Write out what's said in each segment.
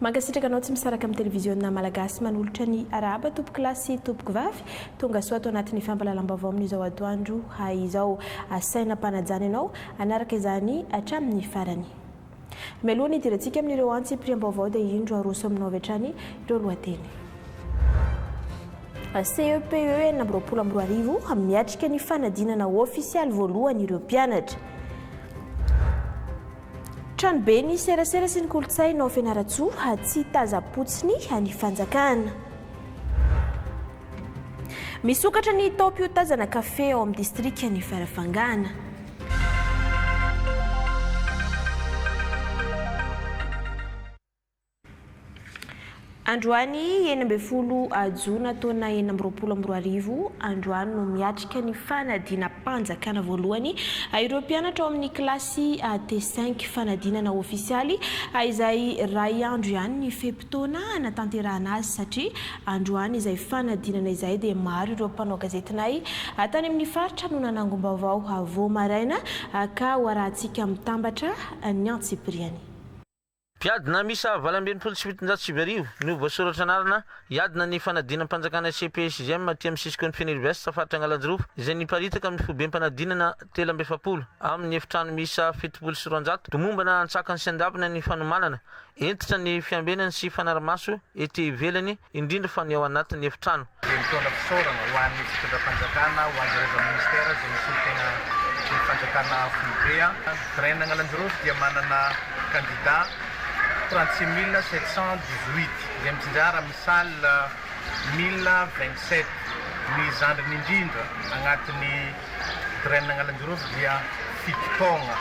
Mankasitraka anao tsy misaraka amin'ny televiziona malagasy manolotra ny araba tompoko lahy sy tompoko vavy tonga soa atao anatin'ny fampalalam-baovao amin'izao atoandro izao asaina mpanajana ianao anaraka izany hatramin'ny farany. Mialohan'ny idirantsika amin'ireo antsy priam-baovao dia indro aroso aminao avy hatrany ireo lohateny. CEPE na amby 24 miatrika ny fanadinana ofisialy voalohany ireo mpianatra. Tranobe ny serasera sy ny kolontsaina ao Fianaratsoa tsy tazapotsiny ny fanjakana. Misokatra ny taom-piotazana kafe ao amin'ny distrika ny Farafangana. Androany 12 Jona taona 2024 androany no miatrika ny fanadina mpanjakana voalohany ireo mpianatra ao amin'ny kilasy T5 fanadinana ofisialy izay ray andro ihany ny fepitona natanterahana azy satria androany izay fanadinana izay dia maro ireo mpanao gazetinay tany amin'ny faritra no nanangom-baovao avo maraina ka hoarahantsika mitambatra ny antsipriany. Piadina misa valambinipolo sy fitonjato sy arivo no voasoratra anarana iadina ny fanadinana mpanjakana CPSGM aty amin'ny sisiko ny Fianarivesitra faritra Angalanjirova izay niparitaka amin'ny fobe mpanadinana 770 amin'ny efitrano misa 720 tomombana antsakany sy andavina ny fanomanana entitra ny fiambenany sy fanaramaso ety ivelany indrindra fa ny ao anatin'ny efitrano. Mitondra fisaorana ho an'ny fitondram-panjakana ho an'ireo ministera izay misy ny fanjakana foibea. Raina Angalanjirova dia manana candidat 36 718 izay mitsinjara misala 1027 ny zandriny indrindra agnatin'ny Raina Angalanjirova dia fitotona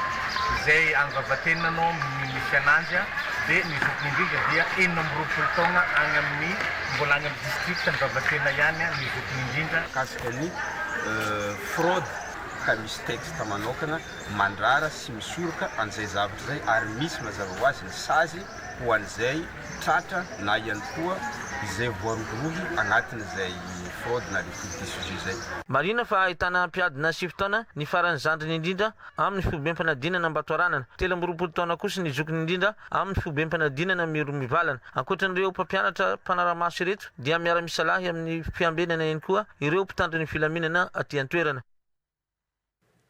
izay anivavatenanao misy ananjy dia ny zokony indrindra dia 20 taona agny amin'ny mbola agny amin'ny district anivavatenana ihany ny zokony indrindra kasika fraude ka misy texte manokana mandrara sy misoraka an'izay zavatra zay ary misy mazava ho azy ny sazy ho an'izay tratra na ihany koa izay voarokorohy agnatin'izay fraude na liquidité zay. Marina fa ahitana mpiadina 7 taona ny farany zandriny indrindra amin'ny fobem-panadinana Ambatoaranana 20 taona kosa ny zokiny indrindra amin'ny fobem-panadinana Miromivalana. Ankoatran'ireo mpampianatra mpanaramaso ireto dia miara-misalahy amin'ny fiambenana ihany koa ireo mpitandro ny filaminana aty an-toerana.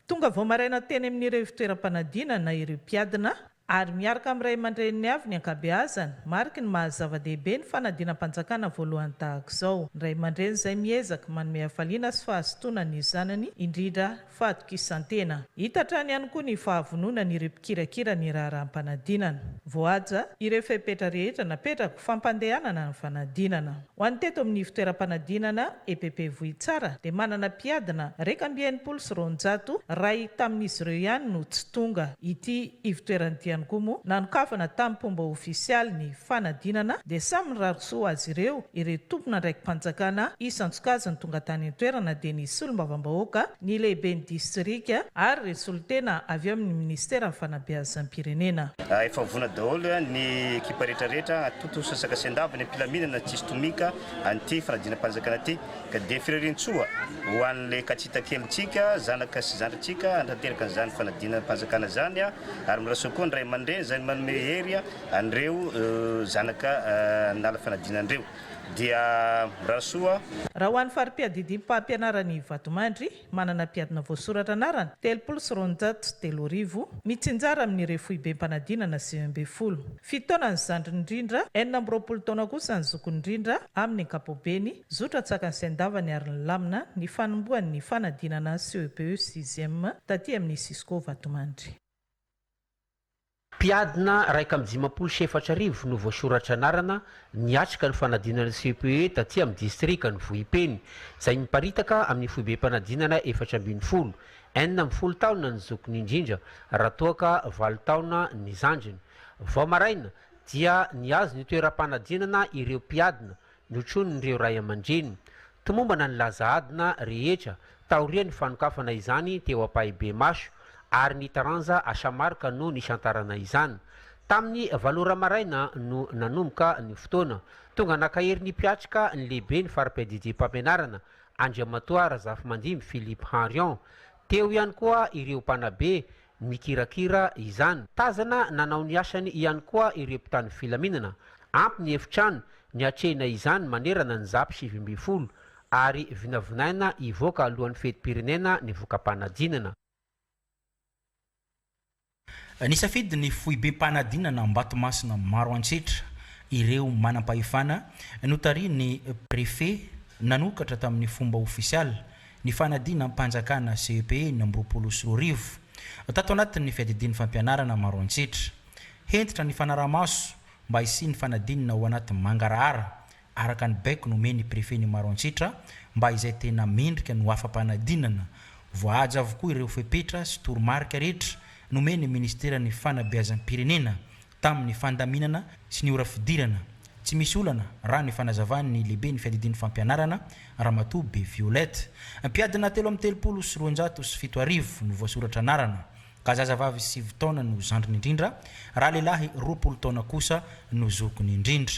Tonga vao maraina teny amin'ireo fitoeram-panadinana ireo mpiadina ary miaraka amin'ny ray aman-dreniny avy ny ankabeazany mariky ny mahazava-dehibe ny fanadinam-panjakana voalohany tahaka izao. Ny ray aman-dreny izay miezaka manome hafaliana sy fahazotoana ny zanany indrindra fahatokisan-tena. Hitatrany ihany koa ny fahavonona ny ireo mpikirakira ny raharaham-panadinana. Voaja ireo fepetra rehetra napetraka fampandehanana ny fanadinana. Ho an'ny teto amin'ny fitoeram-panadinana EPP Vohitsara dia manana mpiadina 290 ray tamin'izy ireo ihany no tsy tonga. Ity ivitoeran'ity ihany koa moa nanokafana tamin'ny pomba ofisialy ny fanadinana dia samy rarosoa azy ireo tompona ndraiky mpanjakana isan-tsokajiny tonga tany an-toerana dia ny solombavam-bahoaka ny lehibe ny distrika ary resolotena avy amin'ny ministera ny fanabeazam-pirenena. Efa vona daholo ny ekipa rehetrarehetra atoto sasaka sy andavany ampilaminana tsisy tomika an'ity fanadinam-panjakana ity ka dia firerentsoa ho an'le katsita kelitsika zanaka sy zandratsika andrateraka n'izany fanadinam-panjakana zany ary miraso koa ny ray aman-dreny zany manome hery an'ireo zanaka nala fanadinan'ireo dia mirasoa. Raha ho an'ny farim-piadidim-pampianarany Vatomandry manana mpiadina voasoratra anarana 703 mitsinjara amin'ireo foibem-panadinana 9 fitaona ny zandriny indrindra 20 taona kosa ny zokony indrindra amin'ny ankapobeny zotra tsakany sy andavany ary ny lamina ny fanomboan'ny fanadinana CEPE 6e taty amin'ny Sisco Vatomandry. Mpiadina 154 no voasoratra anarana niatrika ny fanadinana CPE taty amin'ny distrika ny Vohipeny izay miparitaka amin'ny foibem-panadinana 420 40 taona ny zokony indrindra raha toaka 7 taona ny zandriny. Vao maraina dia niazo ny toeram-panadinana ireo mpiadina notron'ireo ray aman-dreny tomombana ny lazaadina rehetra taorian'ny fanokafana izany teo ampahibe maso ary ny taranja asamarika no nisantarana izany. Tamin'ny valora maraina no nanomboka ny fotoana tonga nakahery ny mpiatrika ny lehibe ny farim-piadidim-pampianarana Andriamatoa Razafimandimy Philippe Henrion. Teo ihany koa ireo mpanabe mikirakira izany. Tazana nanao ny asany ihany koa ireo mpitandro filaminana ampy ny efitrano ny atrehina izany manerana ny zapy 7 ary vinavinaina ivoaka alohan'ny fetim-pirenena ny voka-panadinana. Nisafidy ny foibe-panadinana Ambato-Masina maro antsetra ireo manam-pahefana notary ny préfet nanokatra tamin'ny fomba ofisialy ny fanadina mpanjakana CEPE ny 24 tato anatin'ny fiadidiany fampianarana maro antsetra hentitra ny fanaramaso mba hisy ny fanadinana ao anatin'ny mangarahara araka ny baiko nomeny préfet ny maro antsetra mba izay tena mendrika no afampanadinana voahaja avokoa ireo fepetra sy toromarika rehetra nomeny ministera ny fanabeazam-pirenena tamin'ny fandaminana sy ny ora fidirana tsy misy olana raha ny fanazavany lehibe ny fiadidiany fampianarana Ramatoa Be Violette mpiadina 3,7 no voasoratra anarana ka zazavavy 7 taona no zandriny indrindra raha lehilahy 20 taona kosa no zokony indrindra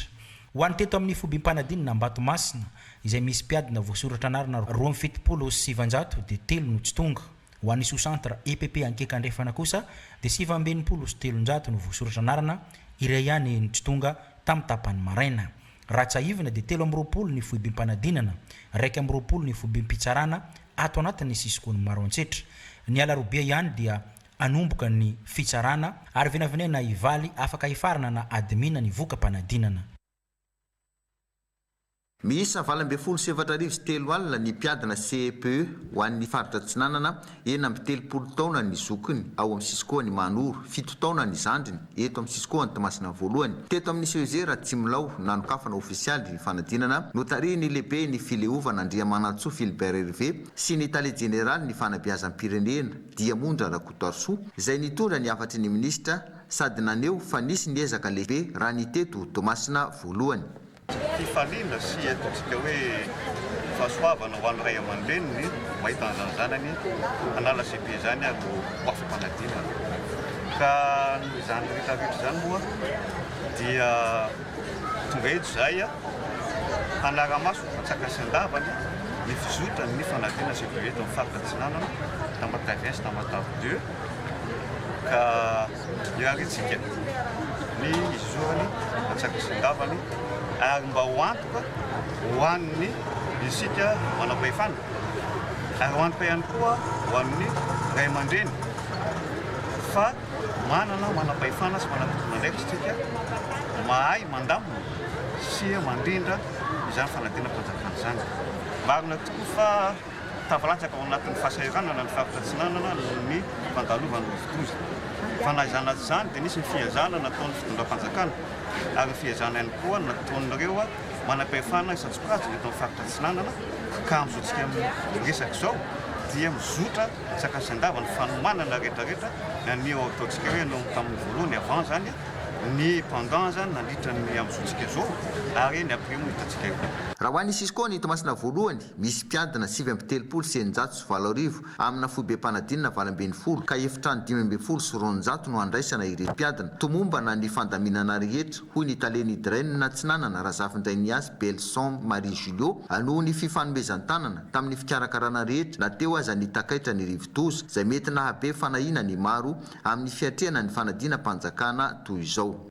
ho an'ny teto amin'ny fobim-panadinana Ambato-Masina izay misy mpiadina voasoratra anarana 27 dia 3 no tsy tonga ho an'ny sous-centre EPP ankeka andrefana kosa dia 7,3 no voasoratra anarana iray ihany ny tsy tonga tamin'ny tapany maraina raha tsahivana dia 3 ny foibim-panadinana 2 ny fobim-pitsarana ato anatin'ny sisikony maro antsetra ny alarobia ihany dia anomboka ny fitsarana ary vinavinaina ivaly afaka hifarana na admina ny voka-panadinana. Miisa 27 alina ny mpiadina CEPE ho an'ny faritra Tsinanana ena amby 30 taona ny zokiny ao amin'ny Siskoany Manoro 7 taona ny zandriny eto amin'ny Siskoany Toamasina voalohany teto amin'ny Sezera Tsimilao nanokafana ofisialy ny fanadinana notary ny lehibe ny fileovana Andriamanatsoa Philbert Hervé sy ny tale général ny fanabeazam-pirenena Diamondra Rakotoarsoa izay nitondra ny afatry ny ministra sady naneo fa nisy ny ezaka lehibe raha ny teto Toamasina voalohany. Fifaliana sy ataontsika hoe fahasoavana ho an'ny ray aman-dreniny mahita an'izany zanany hanala CEPE zany ary ho afam-panadinana ka izany rehetrarehetra zany moa dia tonga eto zay hanara-maso fatsaka sy andavany ny fizotrany ny fanadinana CEPE eto amin'ny faritra Tsinanana Tamatavy 1 Tamatavy 2 ka iaritsika ny izorany fatsaka sy andavany ary mba ho antoka ho an'ny isika manam-pahefana ary ho antoka ihany koa ho an'ny ray aman-dreny fa manana manam-pahefana sy manatokona ndraiky tsika mahay mandamina sy mandrindra izany fanadinana mpanjakana zany marina tokoa fa tavalantsaka ao anatin'ny fahasahiranana ny faritra Tsinanana ny fandalovana ny fitoza fa na izany azy zany dia nisy ny fiazana nataon'ny fitondram-panjakana ary ny fiazana ihany koa nataon'ireo manam-pahefana isan-tsokatsy eto amin'ny faritra Tsinanana ka mizotsika amin'ny resaka izao dia mizotra tsaka sy andavany fanomanana rehetrarehetra nanio ataontsika hoe no tamin'ny voalohany avant zany ny pendant zany nandritra ny amin'izontsika zao ary ny après moa hitantsika io. Raha ho an'ny Siskoany Toamasina voalohany misy mpiadina 7,720 amina foibe-panadinana 20 ka efitrano 5 sy 900 no andraisana ireo mpiadina tomombana ny fandaminana rehetra hoy ny taleny Draine Tsinanana Razafindray Niasy Belson Marie Julio anoho ny fifanomezan-tanana tamin'ny fikarakarana rehetra na teo aza ny takaitra ny rivodoza izay mety nahabe fanahina ny maro amin'ny fiatrehana ny fanadina mpanjakana toy izao.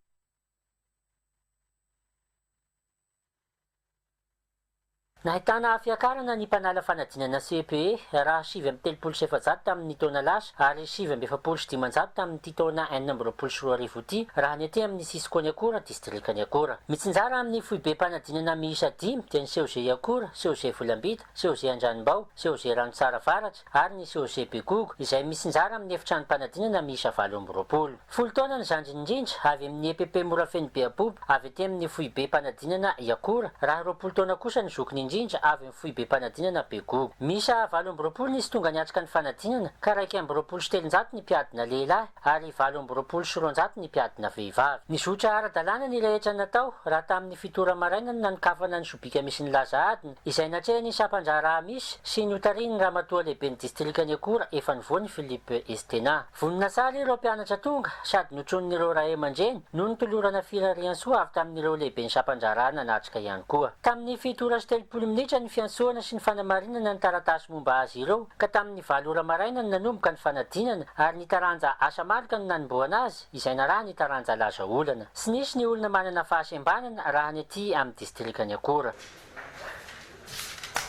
Nahitana fiakarana ny mpanala fanadinana CEPE raha 7,7 tamin'ny taona lasa ary 7,7 tamin'ny taona 4,4 ty raha ny aty amin'ny Sisikony Akora distrikany Akora. Mitsinjara amin'ny foibe-panadinana miisa 5 dia ny CEG Akora, CEG Volambita, CEG Andranombao, CEG Ranotsara Varatra ary ny CEG Begogo izay mitsinjara amin'ny efitrano-panadinana miisa 20. 10 taona ny zandriny indrindra avy amin'ny EPP Morafeny Beabobo avy aty amin'ny foibe-panadinana Akora raha 20 taona kosa ny zokiny indrindra avy amin'ny foibe-panadinana Begogo. Misa 20 nisy tonga niatrika ny fanadinana ka 2,7 ny mpiadina lehilahy ary 2,7 ny mpiadina vehivavy. Nizotra ara-dalàna ny rehetra natao raha tamin'ny fitora maraina no nanikafana ny sobika misy ny laza adina izay natrehany sampanjara misy sy notariny ramatoa lehibe ny distrikany Akora efa nivoany Philippe Estena. Vonina tsara ireo mpianatra tonga sady notronon'ireo ray aman-dreny no nitolorana firarian-soa avy tamin'ireo lehibe ny sampanjarana natrika ihany koa. Tamin'ny fitora sy 30 20 minitra ny fiantsoana sy ny fanamarinana ny taratasy momba azy ireo ka tamin'ny 7 ora maraina no nanomboka ny fanadinana ary ny taranja asa malika no nanomboana azy izay naraha ny taranja laza olana sy nisy ny olona manana fahasembanana raha ny aty amin'ny distrika ny Akora.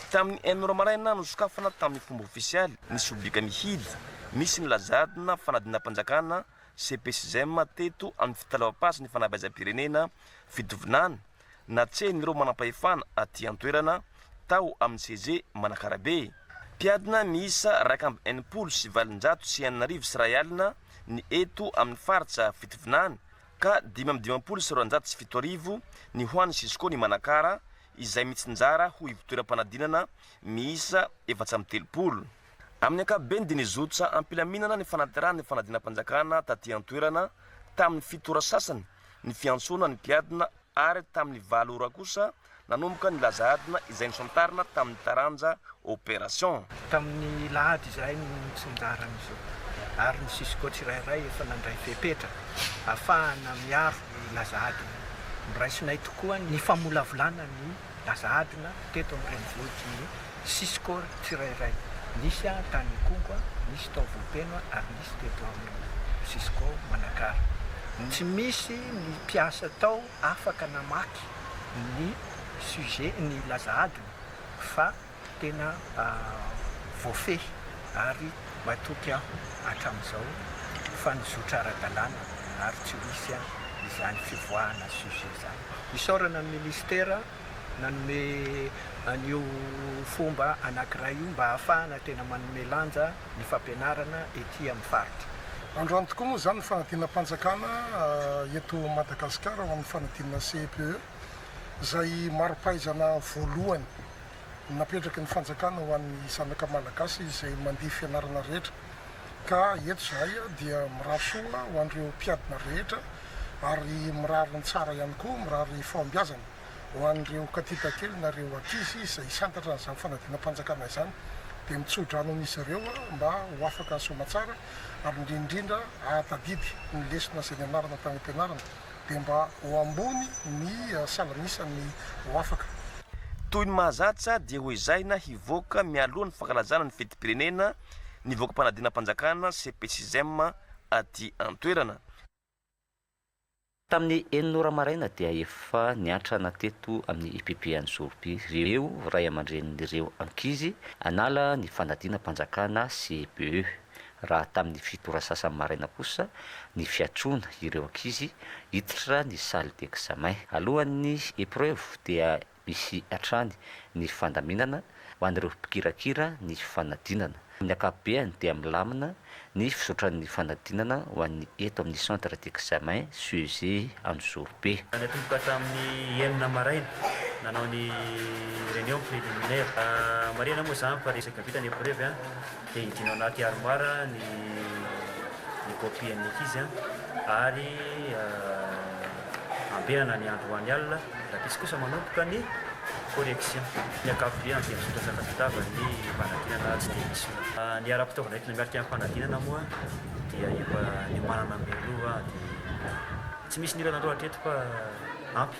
Tamin'ny 1 ora maraina no sokafana tamin'ny fomba ofisialy ny sobika ny hidy misy ny lazadina fanadinam-panjakana CPCM teto amin'ny fitalavam-pasy ny fanabeazam-pirenena fitovinana na tseny ireo manam-pahefana aty an-toerana tao amin'ny CG Manakarabe. Mpiadina miisa 280 sy 709 sy ray alina ny eto amin'ny faritra fitovinana ka 520 sy 400 sy 700 ny hoany Sisko ny Manakara izay mitsinjara ho ivitoeram-panadinana miisa 430. Amin'ny ankapobeny dia nizotra ampilaminana ny fanaterana ny fanadinam-panjakana taty an-toerana tamin'ny 7 ora sasany ny fiantsoana ny mpiadina ary tamin'ny 9 ora kosa nanomboka ny lazadina izay nisontarina tamin'ny taranja opération. Tamin'ny lahady izay ny mitsinjara n'izao ary ny Sisko tsirairay efa nandray fepetra ahafahana miaro lazadina. Miraisinay tokoa ny famolavolana ny lazadina teto amin'ny renivohitry ny Sisko tsirairay. Nisy tany Kongo, nisy tao Volpeno ary nisy teto amin'ny Sisko Manakara. Tsy misy ny mpiasa tao afaka namaky ny sujet ny lazadina fa tena voafehy ary matoky aho hatramin'izao fa nizotra ara-dalàna ary tsy misy izany fivoahana sujet izany. Isaorana ny ministera nanome an'io fomba anankiray io mba ahafahana tena manome lanja ny fampianarana ety amin'ny faritra. Androany tokoa moa zany ny fanadinam-panjakana eto Madagasikara ao amin'ny fanadinana CPE izay maro-pahaizana voalohany napetraka ny fanjakana ho an'ny zanaka malagasy izay mandeha fianarana rehetra. Ka eto izay dia mirary soa ho an'ireo mpiadina rehetra ary mirary ny tsara ihany koa, mirary fahombiazana ho an'ireo katita kely na ireo ankizy izay santatra n'izany fanadinam-panjakana izany dia mitsodrano amin'izy ireo mba ho afaka soma tsara ary indrindra ahatadidy ny lesona izay nianarana tany am-pianarana dia mba ho ambony ny salan'isan'ny ho afaka. Toy ny mahazatsa dia ho izay na hivoaka mialohan'ny fankalazana ny fetim-pirenena nivoaka mpanadinam-panjakana CPCM aty an-toerana. Tamin'ny 1 ora maraina dia efa niantrana teto amin'ny IPP Anzourby ireo ray aman-dren'ireo ankizy anala ny fanadinam-panjakana CPE. Raha tamin'ny 7 ora sasany maraina kosa ny fiatrona ireo ankizy hiditra ny salle d'examen. Alohan'ny épreuve dia misy hatrany ny fandaminana ho an'ireo mpikirakira ny fanadinana. Amin'ny ankapobeny dia milamina ny fisotran'ny fanadinana ho an'ny eto amin'ny centre d'examen CG Anzourby. Natomboka hatramin'ny 9 maraina nanao ny réunion préliminaire. Marina moa zany fa resaka vita ny épreuve dia hidina anaty armoire ny copie an'ny ankizy ary ambenana ny andro ho an'ny alina raha izy kosa manomboka ny correction. Ny ankapobeny dia misotra sakafitava ny fanadinana tsy dia misy. Ny ara-pitaovana entina miarika amin'ny fanadinana moa dia efa ny manana meloa dia tsy misy nirana loatra eto fa ampy.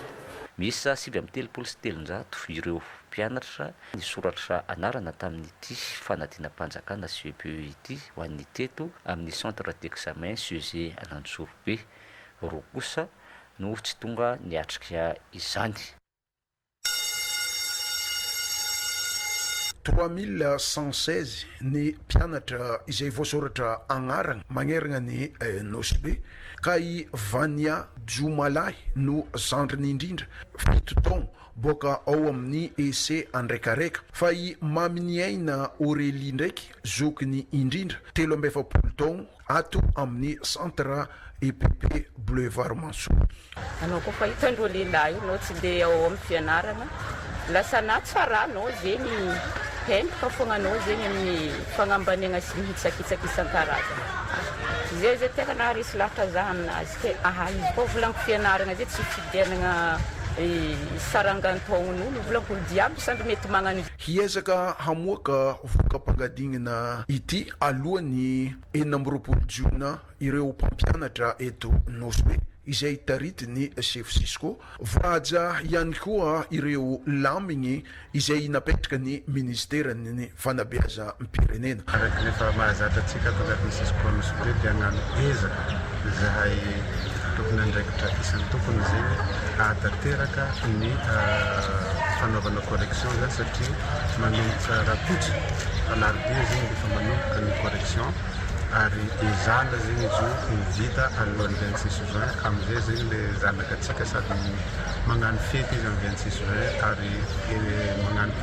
Misa 737 ireo mpianatra nisoratra anarana tamin'ity fanadinam-panjakana CPE ity ho an'ny teto amin'ny centre d'examen CG Anzourby. Roa kosa no tsy tonga niatrika izany. 3116 ny mpianatra izay voasoratra agnarana magnerana ny nosbe ka i Vania Jumalahy no zandriny indrindra 7 taona boka ao amin'ny EC andraikareka fa i maminy aina Aurélie ndraiky zokiny indrindra 17 taona ato amin'ny centre EPP Boulevard Mansour. Anao koa fahitandreo lehilahy anao tsy dia ao amin'ny fianarana lasa na tsara anao zegny hentoka fogna anao zegny amin'ny fagnambaniagna sy mihitsakitsaky isan-karazana. Zay tena naharesy lahatra za aminazy ke izy koa volaniko fianarana zay tsy fidianana sarangan-taon'olo volaniko olo diaby samby mety magnano. Hiezaka hamoaka voka-pangadinana ity alohan'ny 24 Jona ireo mpampianatra eto Nosbe izay taritiny chef Cisco. Voaja ihany koa ireo lamigny izay napetraka ny ministerany fanabeazam-pirenena. Araka rehefa mahazatra antsika ato anatin'ny Cisco nosy be dia hagnano ezaka zahay tokony andraikitra isan'ny tokony zegny ahatanteraka ny fanaovana correction zany satria manomboka rapitra alarobia zegny efa manomboka ny correction ary izala zegny izy io vita alohan'ny 26 juin amizay zegny le zanaka atsika sady magnano fety izy amin'ny 26 juin ary magnano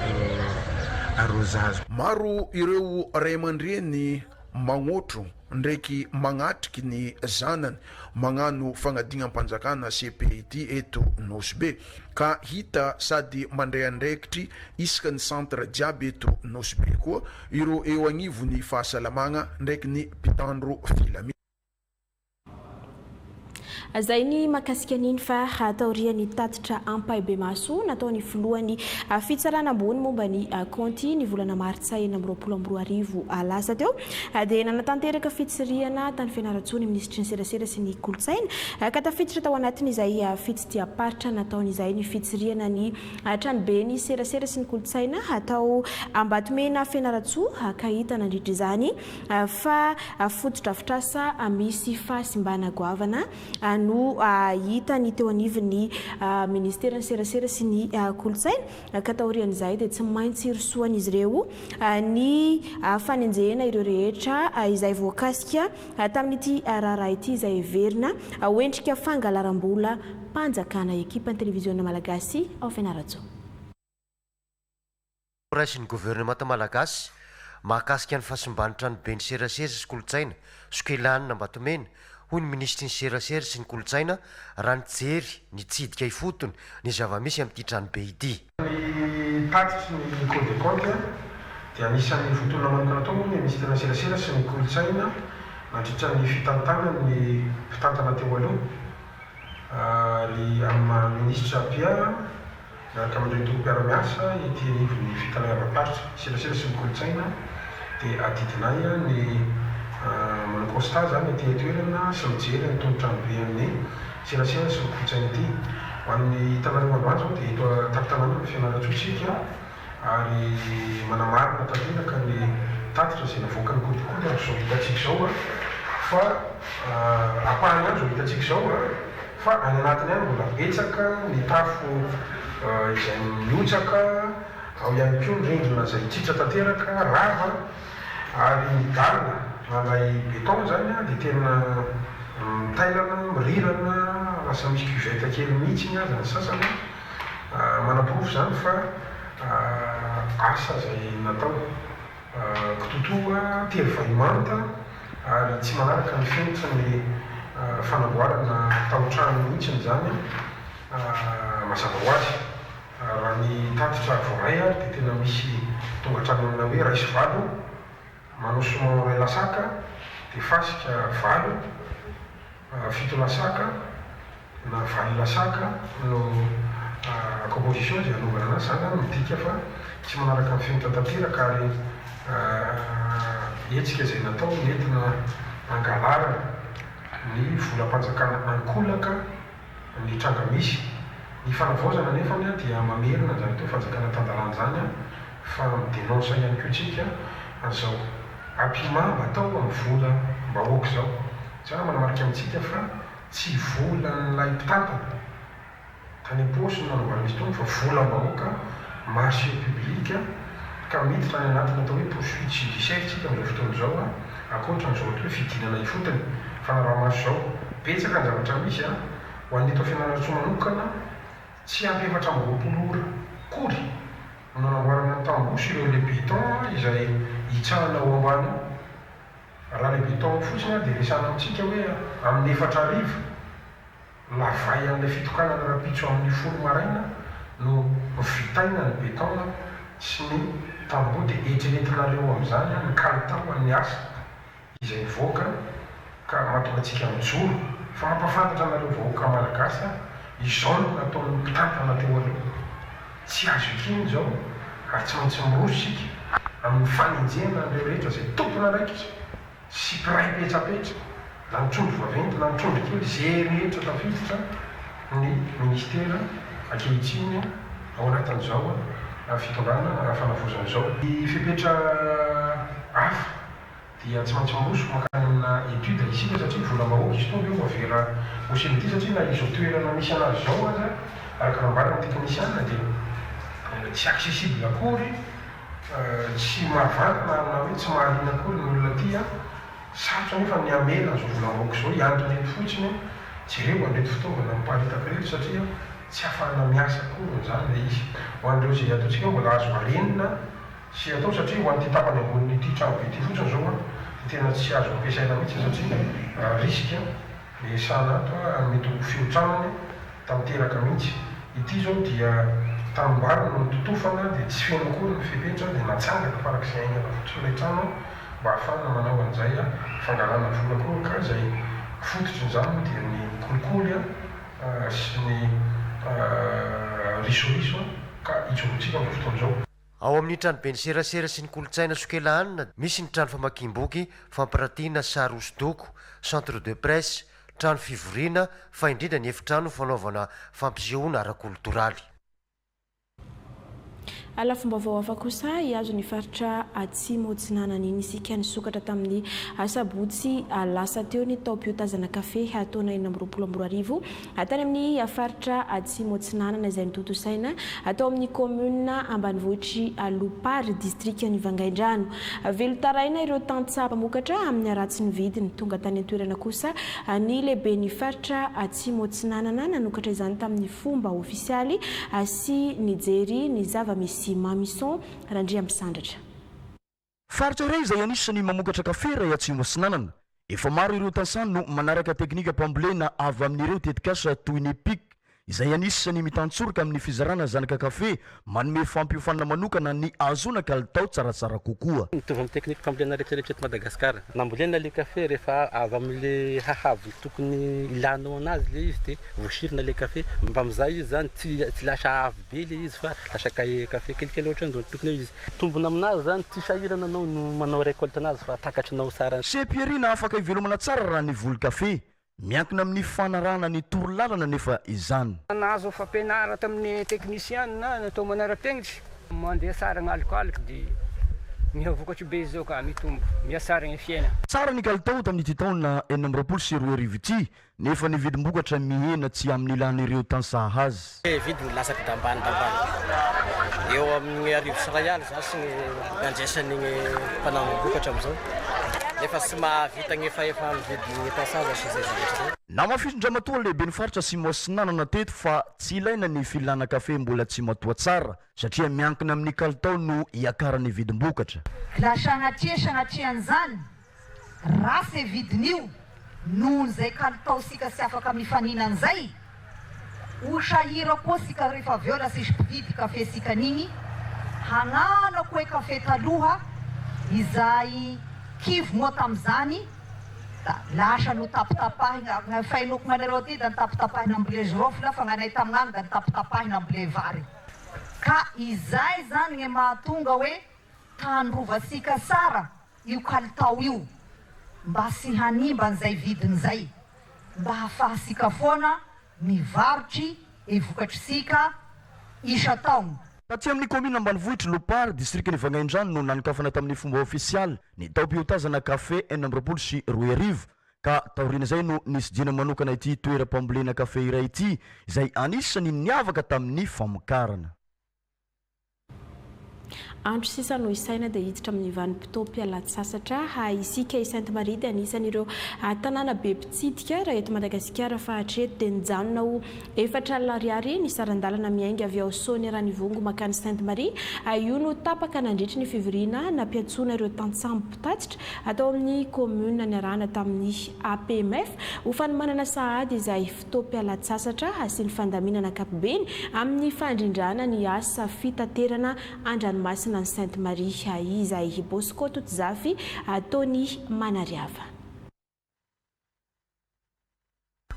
arrosage. Maro ireo ray aman-dreny magnotro ndraiky magnatriky ny zanany magnano fagnadinam-panjakana CPIT eto Nosy Be ka hita sady mandray andraikitry isaka ny centre jiaby eto Nosy Be koa ireo eo agnivony fahasalamagna ndraiky ny mpitandro filami. Zay ny makasika niny fa taorian'ny tatitra Ampahibemaso maso nataony filohan'ny fitsarana ambony momba ny konty ny volana martsa 2024 lasa teo dia nanatanteraka fitsiriana tany Fianarantsoa ministry ny serasera sy ny kolotsaina ka tafiditra tao anatiny izay fitsidiaparitra nataony izay ny fitsiriana ny tranobe ny serasera sy ny kolotsaina atao Ambatomena Fianarantsoa ka hita nandritra izany fa fotodrafitrasa misy fahasimbana goavana no hita ny teo anivon'ny ministera ny serasera sy ny kolotsaina ka taorian'izay dia tsy maintsy irosoan'izy ireo ny fanenjehana ireo rehetra izay voakasika tamin'ity raharaha ity izay heverina hoendrika fangalaram-bola mpanjakana ekipa ny televiziona malagasy ao Fianarantsoa. Raisin'ny gouvernemanta malagasy mahakasika ny fahasimbanitra ny be ny serasera sy kolotsaina Sokelanina Ambatomena hoy ny ministry ny serasera sy ny kolotsaina raha nijery nitsidika ifotony ny zava-misy amin'ity tranobe ity. Ny tatitry ny Cour des comptes dia anisan'ny fotoana manokana tao ny ministry ny serasera sy ny kolotsaina nandritra ny fitantana ny fitantana teo aloha ary amin'ny ministra Pia miaraka amin'ireo tokom-piara-miasa ety anivon'ny fitanavam-paritra serasera sy ny kolotsaina dia adidinay ny manao constat zany ety toerana sy mijery nytony tranobe amin'ny serasera sy ny kolotsaina ity. Ho an'ny tananao androany zao dia eto tapitanana ny Fianarantsoatsika ary manamarina tanteraka ny tatitra izay navoaka ny kodikody amin'izao hitatsika zao fa apahany any zao hitatsika zao fa any anatiny any mbola betsaka ny tafo izay miotsaka ao ihany koa ny rindrina izay tritra tanteraka rava ary midalina nalay beton zany dia tena mitailana mirirana lasa misy cuvette kely mihitsy aza ny sasany manaporofo zany fa asa zay natao kitotoa tevahimanta ary tsy manaraka ny fenitra ny fanamboarana tao-trano mihitsiny zany mazava ho azy. Raha ny tatitra voaray ary dia tena misy tonga tranona hoe raisy valo manao somao ray lasaka dia fasika valo fito lasaka na valo lasaka no composition zay anaovana anazy zany midika fa tsy manaraka ny fenitra tanteraka ary etsika izay natao nentina angalarana ny volam-panjakana ankolaka ny tranga misy. Ny fanavaozana nefany dia mamerina zany teo fanjakana tandalana zany fa midenonsa ihany koa tsika azao ampimamba atao amin'ny vola mbahoaka zao. Tsara manamarika amintsika fa tsy vola nylay mpitantana tany am-paosy no nanamboarana izy tony fa vola mbahoaka marché public ka miditra any anatiny atao hoe poursuite judiciaire tsika amin'izao fotoana zao akoatra n'izao ohatra hoe fidinana ifotony fanaraha-maso zao betsaka ny zavatra misy ho an'ny eto Fianarantsoa manokana tsy ampy 420 ora kory no nanamboarana ny tambosy ireo le béton izay hitsahana ao ambany. Raha le béton fotsiny dia resana amintsika hoe amin'ny 4,000 lavay an'ilay fitokanana rapitso amin'ny folo maraina no vitaina ny béton sy ny tamboho dia etrenetinareo amin'izany ny kalitao amin'ny asa izay mivoaka ka mahatonga antsika mijoro fa mampafantatra anareo vahoaka malagasy izao no nataon'ny mpitantana teo aloha. Tsy azo ikiny zao ary tsy maintsy miroso sika amin'ny fanenjehana an'ireo rehetra izay tompona raikitra sy mpiray petsapetra na nitrondro vaventy na nitrondro kely zay rehetra tafiditra ny ministera ankehitriny ao anatin'izao fitondrana fanavozan'izao. Ny fepetra hafa dia tsy maintsy mamboso makany amina étude isika satria vola mahoaka izy tonga eo mavera hosiny ity satria na izy toerana misy anazy zao aza araka nambarana teknisiana dia tsy accessible akory tsy mahavantana na hoe tsy mahaliana akory ny olona ty sarotra nefa ny amela azo vola mahoaka zao iandrony fotsiny jereo andreto fitaovana miparitaka reto satria tsy afahana miasa akory zany le izy ho andreo zay ataontsika mbola azo arenina sy atao satria ho an'ity tapany amboniny ity trano be ity fotsiny zao tena tsy azo ampiasaina mihitsy satria risque le sanato mety ho fiotranany tamiteraka mihitsy. Ity zao dia tamboarina no totofana dia tsy feno akory ny fepetra dia natsangana farak'izay aina fotsiny ilay trano mba ahafahana manao an'izay fangalana vola koa ka zay fototry zany dia ny kolikoly sy ny risoriso ka itsorotsika amin'ny fotoan'izao. Ao amin'ny trano be ny serasera sy ny kolotsaina sokelanina misy ny trano famakiam-boky fampiratiana sary hosodoko, centre de presse, trano fivoriana fa indrindra ny efitrano fanaovana fampisehoana ara-koltoraly. Ala fomba vaoafa kosa iazo ny faritra atsimo atsinanany iny isika nisokatra tamin'ny sabotsy lasa teo ny tao-piotazana kafe ataona 420 atany amin'ny faritra atsimo atsinanana izay nitotosaina atao amin'ny commune ambanivohitry Lopary district ny Vangaindrano. Velo taraina ireo tantsapa mokatra amin'ny aratsy ny vidiny tonga tany an-toerana kosa ny lehibe ny faritra atsimo atsinanana nanokatra izany tamin'ny fomba ofisialy sy nijery ny zava-misy Mamison Randria Misandratra. Faritra iray izay anisany mamokatra kafe ray Atsimo Atsinanana. Efa maro ireo tansaha no manaraka teknika pambolena avy amin'ireo tetikasa toy ny EPIC izay anisany mitantsorika amin'ny fizarana zanaka kafe manome fampiofanana manokana ny azona kalitao tsaratsara kokoa. Mitovy amin'ny teknika pambolena rehetrarehetra eto Madagasikara. Nambolena le kafe rehefa avy amin'le hahavy tokony ilanao anazy le izy dia voasirina le kafe mba amin'izay izy zany tsy lasa avy be le izy fa lasa kafe kelikely ohatrany zany tokony izy. Tombona aminazy zany tsy sahirana anao no manao récolte anazy fa takatrinao tsara. Sepierina afaka hivelomana tsara raha ny voly kafe. Miankina amin'ny fanarahana ny torolalana nefa izany. Nahazo fampianarana tamin'ny teknisiana natao manara-penitra mandeha tsara ny alikoalika dia mihavokatry be zao ka mitombo miasara ny fiaina. Tsara ny kalitao tamin'ity taona 420 ity nefa ny vidim-bokatra mihena tsy amin'ny ilan'ireo tansaha azy. Vidiny lasaka dambany eo amin'ny arivo sy ray aly zasy ny andraisan'ny mpanao bokatra amin'izao. Efa sy mahavita ny efa vidiny tansaha sy zay. Na mafitondramatoa lehibe ny faritra Atsimo Atsinanana teto fa tsy ilaina ny filana kafe mbola tsy matoa tsara satria miankina amin'ny kalitao no iakarany vidim-bokatra. La sanatrehan'izany rasy vidin'io noho izay kalitao sika sy afaka mifanina an'izay ho sahira koa sika rehefa avy eo la sisy mpividy kafe sika an'igny hanana koa kafe taloha izay kivy moa tamin'izany da lasa no tapitapahina fainoko manareo ty da nitapitapahina ambile girofle fa nganay tamin'any da nitapitapahina ambile vary ka izay zany ny mahatonga hoe tandrovasika sara io kalitao io mba sy hanimba an'izay vidiny zay mba hafahasika foana mivarotry evokatrysika isa taona. Taty amin'ny commune ambanivohitry Lopary district ny Vangaindrano no nanikafana tamin'ny fomba ofisialy ny tao-piotazana kafe 420 ka taorina zay no nisidina manokana ity toeram-pambolena kafe iray ity izay anisany niavaka tamin'ny famokarana. Andro sisa no isaina dia hiditra amin'ny vanim-potoa Alatsasatra isika i Sainte Marie dia anisan'ireo tanàna be mpitsidika raha eto Madagasikara fa hatreto dia nijanona ho 4 ariary ny sarandalana miainga avy ao Sony Ranivongo makany Sainte Marie io no tapaka nandritry ny fivoriana nampiantsoana ireo tantsaha mpitatitra atao amin'ny commune ny arahana tamin'ny APMF ho fanomanana sahady izay fotoa Alatsasatra sy ny fandaminana ankapobeny amin'ny fandrindrana ny asa fitaterana an-dranomasina ny Sainte Marie izay Bosco Totzafy Tony Manariava.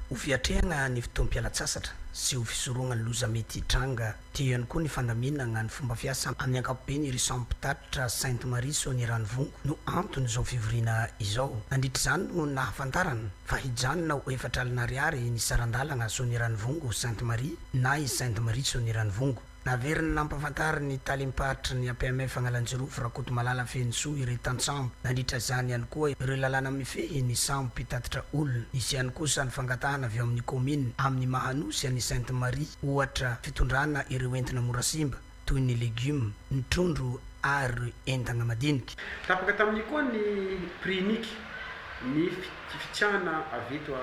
ho fiatrehagna ny fotoam-pialatsasatra sy ho fisoroagna ny loza mety hitranga teo ihany koa ny fandaminana ny fomba fiasa amin'ny ankapobeny iry sampitatitra Sainte Marie Saony Ranivongo no antony izao fivoriana izao. Nandritra izany no nahafantarana fa hijanona ho 4 alina ariary ny sarandalana Saony Ranivongo Sainte Marie na i Sainte Marie Saony Ranivongo. Naveriny nampafatara ny talimpahatra ny APMF Agnalanjirovo Rakoto Malala Fenisoa ireo tansambo. Nandritra izany ihany koa ireo lalàna mifehy ny sambo mpitatitra olona. Nisy ihany kosa ny fangatahana avy amin'ny komina amin'ny Mahanosy ny Sainte Marie ohatra fitondrana ireo entina mora simba toy ny legioma, ny trondro ary entana madinika. Tapaka tamin'ny koa ny prix unique ny fitsahana avy eto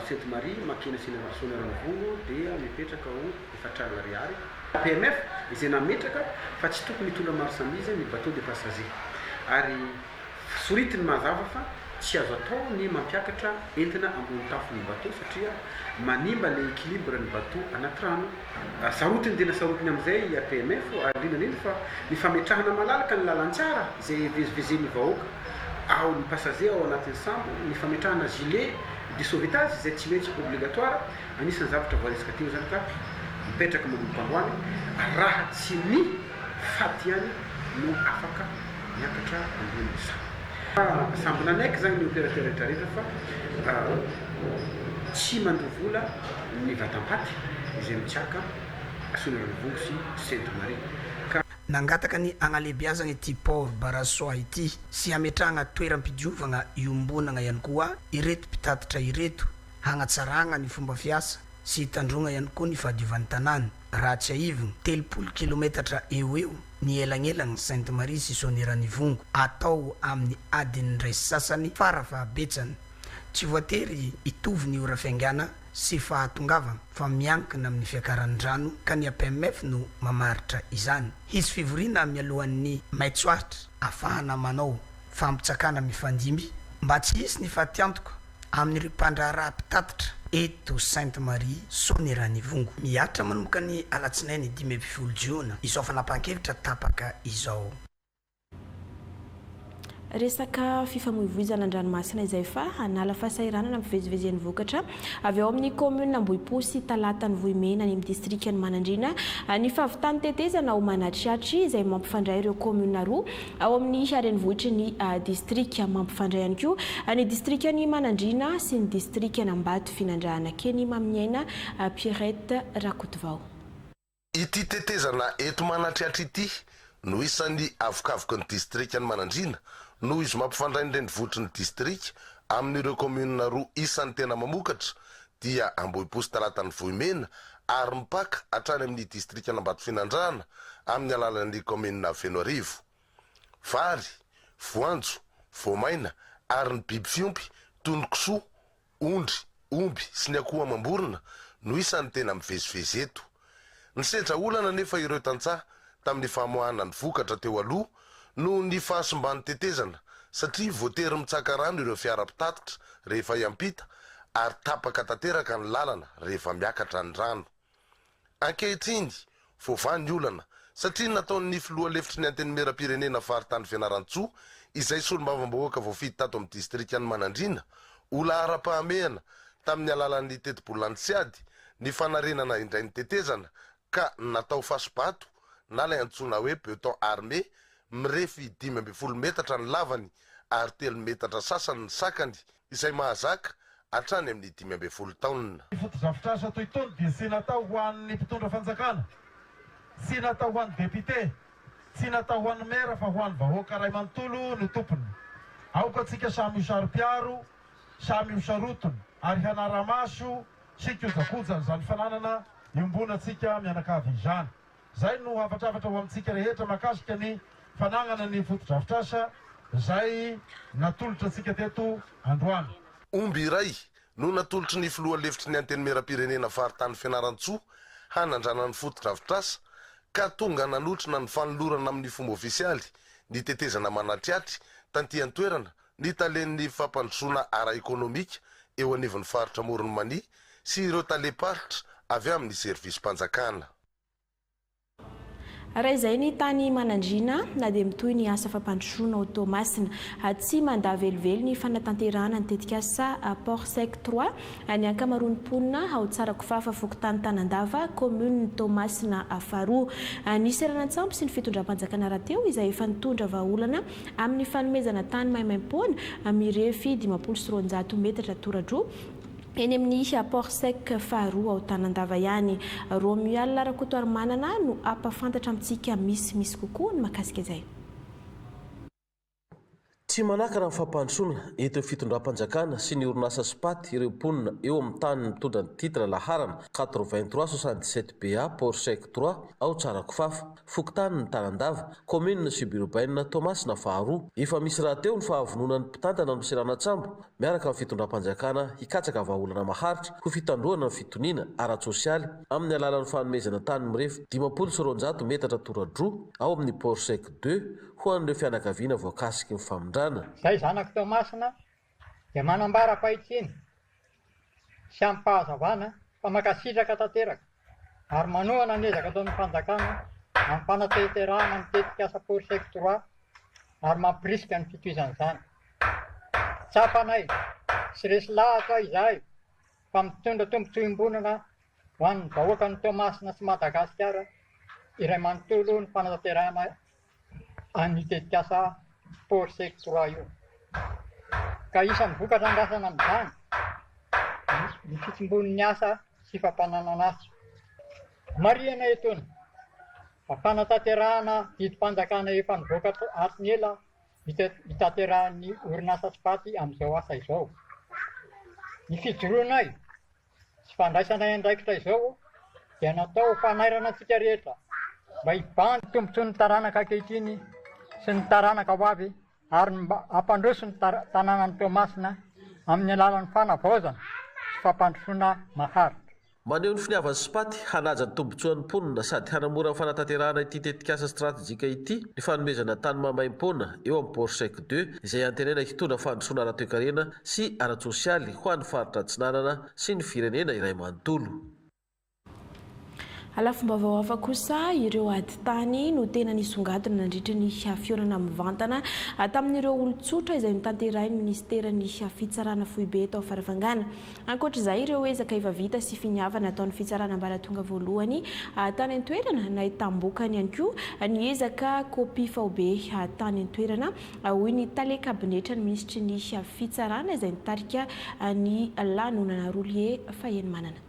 Sainte Marie makena sina Saony Ranivongo dia mipetraka ho 4 alina ariary. PMF izay nametraka fa tsy tokony hitondra marchandise ny bateau de passager ary soritiny mazava fa tsy azo atao ny mampiakatra entina ambony tafon'ny bateau satria manimba le équilibre ny bateau anaty rano. Sarotiny dia nasarotiny amin'izay PMF alina fa ny fametrahana malalaka ny lalantsara izay vezivezen'ny vahoaka ao ny passager ao anatin'ny sambo, ny fametrahana gilet de sauvetage izay tsy maintsy obligatoire anisan'ny zavatra voaresaka teo zany ka mipetraka manompandoany raha tsy ny faty ihany no afaka miakatra ambony sambo. Sambo nanaiky zany ny opérateur rehetrarehetra fa tsy mandovola ny vatampaty izay mitsiaka Saony Ranivongo sy Sainte Marie. Nangataka ny agnalebiazana ity port Barasoa ity sy ametrahana toeram-pidiovana iombonana ihany koa ireto mpitatitra ireto hagnatsaragna ny fomba fiasa sy hitandrona ihany koa ny fahadiovan'ny tanàna. Raha tsy aivina 30 kilometatra eo ny elagnelagny Sainte Marie sy Saony Ranivongo atao amin'ny adiny ray sasany farafahabetsany. Tsy voatery hitovy ny ora fiaingana sy fahatongavana fa miankina amin'ny fiakaran-drano ka ny APMF no mamaritra izany. Hisy fivoriana mialohan'ny maitsoahitra afahana manao fampitsakana mifandimby mba tsy hisy ny fahatiantoka amin'ny mpandraharaha mpitatitra eto Sainte Marie Saony Ranivongo. Miatra manomboka ny alatsinainy 10 Jiona izao fanapahan-kevitra tapaka izao. Resaka fifamoivoizana an-dranomasina izay fa hanala fahasahiranana mivezivezen'ny vokatra avy ao amin'ny commune Ambohipo talata ny Vohimena any amin'ny district ny Manandrina ny fahavitany tetezana ho manatriatry izay mampifandray ireo commune roa ao amin'ny Harenivohitra ny district mampifandray ihany koa ny district ny Manandrina sy ny district ny Ambato Finandrahana keny Maminiaina Pierrette Rakotovao. Ity tetezana eto manatriatry ity no isan'ny avokavoka ny district ny Manandrina no izy mampifandray ny renivohitry ny district amin'ireo commune roa isan'ny tena mamokatra dia Ambohipo talata ny Vohimena ary mipaka hatrany amin'ny district ny Ambato Finandrahana amin'ny alalan'ny commune Fenoarivo. Vary, voanjo, voamaina ary ny biby fiompy toy ny kisoa, ondry, omby sy ny akoho amam-borona no isan'ny tena mivezivezy eto. Ny sedra olana nefa ireo tantsaha tamin'ny famoahana ny vokatra teo aloha no ny fahasombany tetezana satria voatery mitsaka rano ireo fiara-pitatitra rehefa iampita ary tapaka tanteraka ny lalana rehefa miakatra ny rano. Ankehitriny voavany olana satria nataon'ny filoha lefitry ny antenimera-pirenena faritany Fianarantsoa izay solombavambahoaka voafidy tato amin'ny district ny Manandrina ola ara-pahamehana tamin'ny alalan'ny teti-bolany Tsiady ny fanarenana indray ny tetezana ka natao fasobato na lay antsona hoe peloton armé mirefy 15 metatra ny lavany ary 3 metatra sasany ny sakany izay mahazaka hatrany amin'ny 15 taonina. Foto-drafitrasa toy itony dia tsy natao ho an'ny mpitondra fanjakana, tsy natao ho an'ny député, tsy natao ho an'ny maire fa ho an'ny vahoaka ray manontolo ny tompony. Aokantsika samy saro-piaro, samy sarotony ary hanara-maso sy kojakoja zany fananana iombonatsika mianakavy izany. Zay no havatravatra ho amintsika rehetra makasika ny fananana ny foto-drafitrasa zay natolotra antsika teto androany. Omby iray no natolotry ny filoha lefitry ny antenimera-pirenena faritany Fianarantsoa hanandrana ny foto-drafitrasa ka tonga nanotrina ny fanolorana amin'ny fomba ofisialy ny tetezana manatriatry tanty an-toerana ny talen'ny fampandrosoana ara-ekonomika eo anivon'ny faritra Moronmany sy ireo taleparitra avy amin'ny servisy mpanjakana. raha izay ny tany manandrina na dia mitoy ny asa fampandrosoana ao Toamasina tsy mandavelively ny fanatanterahana nitetika asa Port Sec 3 ny ankamaroan'ny mponina ao Tsarakofafa Fokontany Tanandava commune Toamasina faharoa ny seranantsambo sy ny fitondram-panjakana rahateo izay efa nitondra vahaolana amin'ny fanomezana tany maimaim-poana mirefy 500 metatra toradroa eny amin'ny Port Sec faharoa ao Tanandava ihany. Romual Rakotoary Manana no ampafantatra amintsika misy kokoa ny mahakasika izay. Tsy manakana amin'ny fampandrosoana eto fitondram-panjakana sy ny orinasa Spaty ireo mponina eo amin'ny tany mitondra ny titra laharana 8377 BA Port Sec 3 ao Tsarakofafa Fokontany ny Tanandava commune suburbaine Toamasina faharoa efa misy rahateo ny fahavononan'ny mpitantana amin'ny seranantsambo miaraka amin'ny fitondram-panjakana hikatsaka vahaolana maharitra ho fitandroana ny fitoniana ara-tsosialy amin'ny alalan'ny fanomezana tany mirefy 500 metatra toradroa ao amin'ny Port Sec 2 ho an'ireo fianakaviana voakasiky ny famondrana. Zay zanako Toamasina dia manambara pahitsiny sy amin'ny fahazavana fa makasitraka tanteraka ary manohana ny ezaka ataon'ny fanjakana amin'ny fanatanterahana mitetika asa Port Sec 3 ary mampirisika ny fitohizana izany. Tsapanay sy resy lahatra izahay fa mitondra tombontsoim-bonana ho an'ny vahoaka ny Toamasina sy Madagasikara iray manontolo ny fanatanterahana anitetika asa Port Sec 3 io. Ka isan'ny vokatra andrasana amin'izany ny fitsimbonin'ny asa sy fampananana azy. Marihana etony fa fanatanterahana didim-panjakana efa nivoaka atiny ela hitaterahan'ny orinasa Spaty amin'izao asa izao. Ny fijoroanay sy fandraisanay andraikitra izao dia natao fanairana antsika rehetra mba hibandy tombontsoan'ny taranaka ankehitriny sy ny taranaka ho avy ary mba hampandroso ny tanànan'ny Toamasina amin'ny alalan'ny fanavaozana sy fampandrosoana maharitra. Maneho ny finiavany Spaty hanaja ny tombontsoan'ny mponina sady hanamora ny fanatanterahana ity tetikasa stratéjika ity ny fanomezana tany maimaim-poana eo amin'ny Port Sec 2 izay antenena hitondra fandrosoana ara-toekarena sy ara-tsosialy ho an'ny faritra Atsinanana sy ny firenena iray manontolo. Alafomba hafa kosa ireo aditany no tena nisongadina nandritra ny fiorana mivantana tamin'ireo olon-tsotra izay nitanterahin'ny ministeran'ny fitsarana foibe tao Farafangana. Ankoatr'izay ireo ezaka efa vita sy finiavana ataon'ny fitsarana ambaratonga voalohany tany an-toerana na itambokany ihany koa ny ezaka kopy faobe tany an-toerana hoy ny tale kabinetra ny ministry ny fitsarana izay nitarika ny lanonana Roulier Faheny Manana.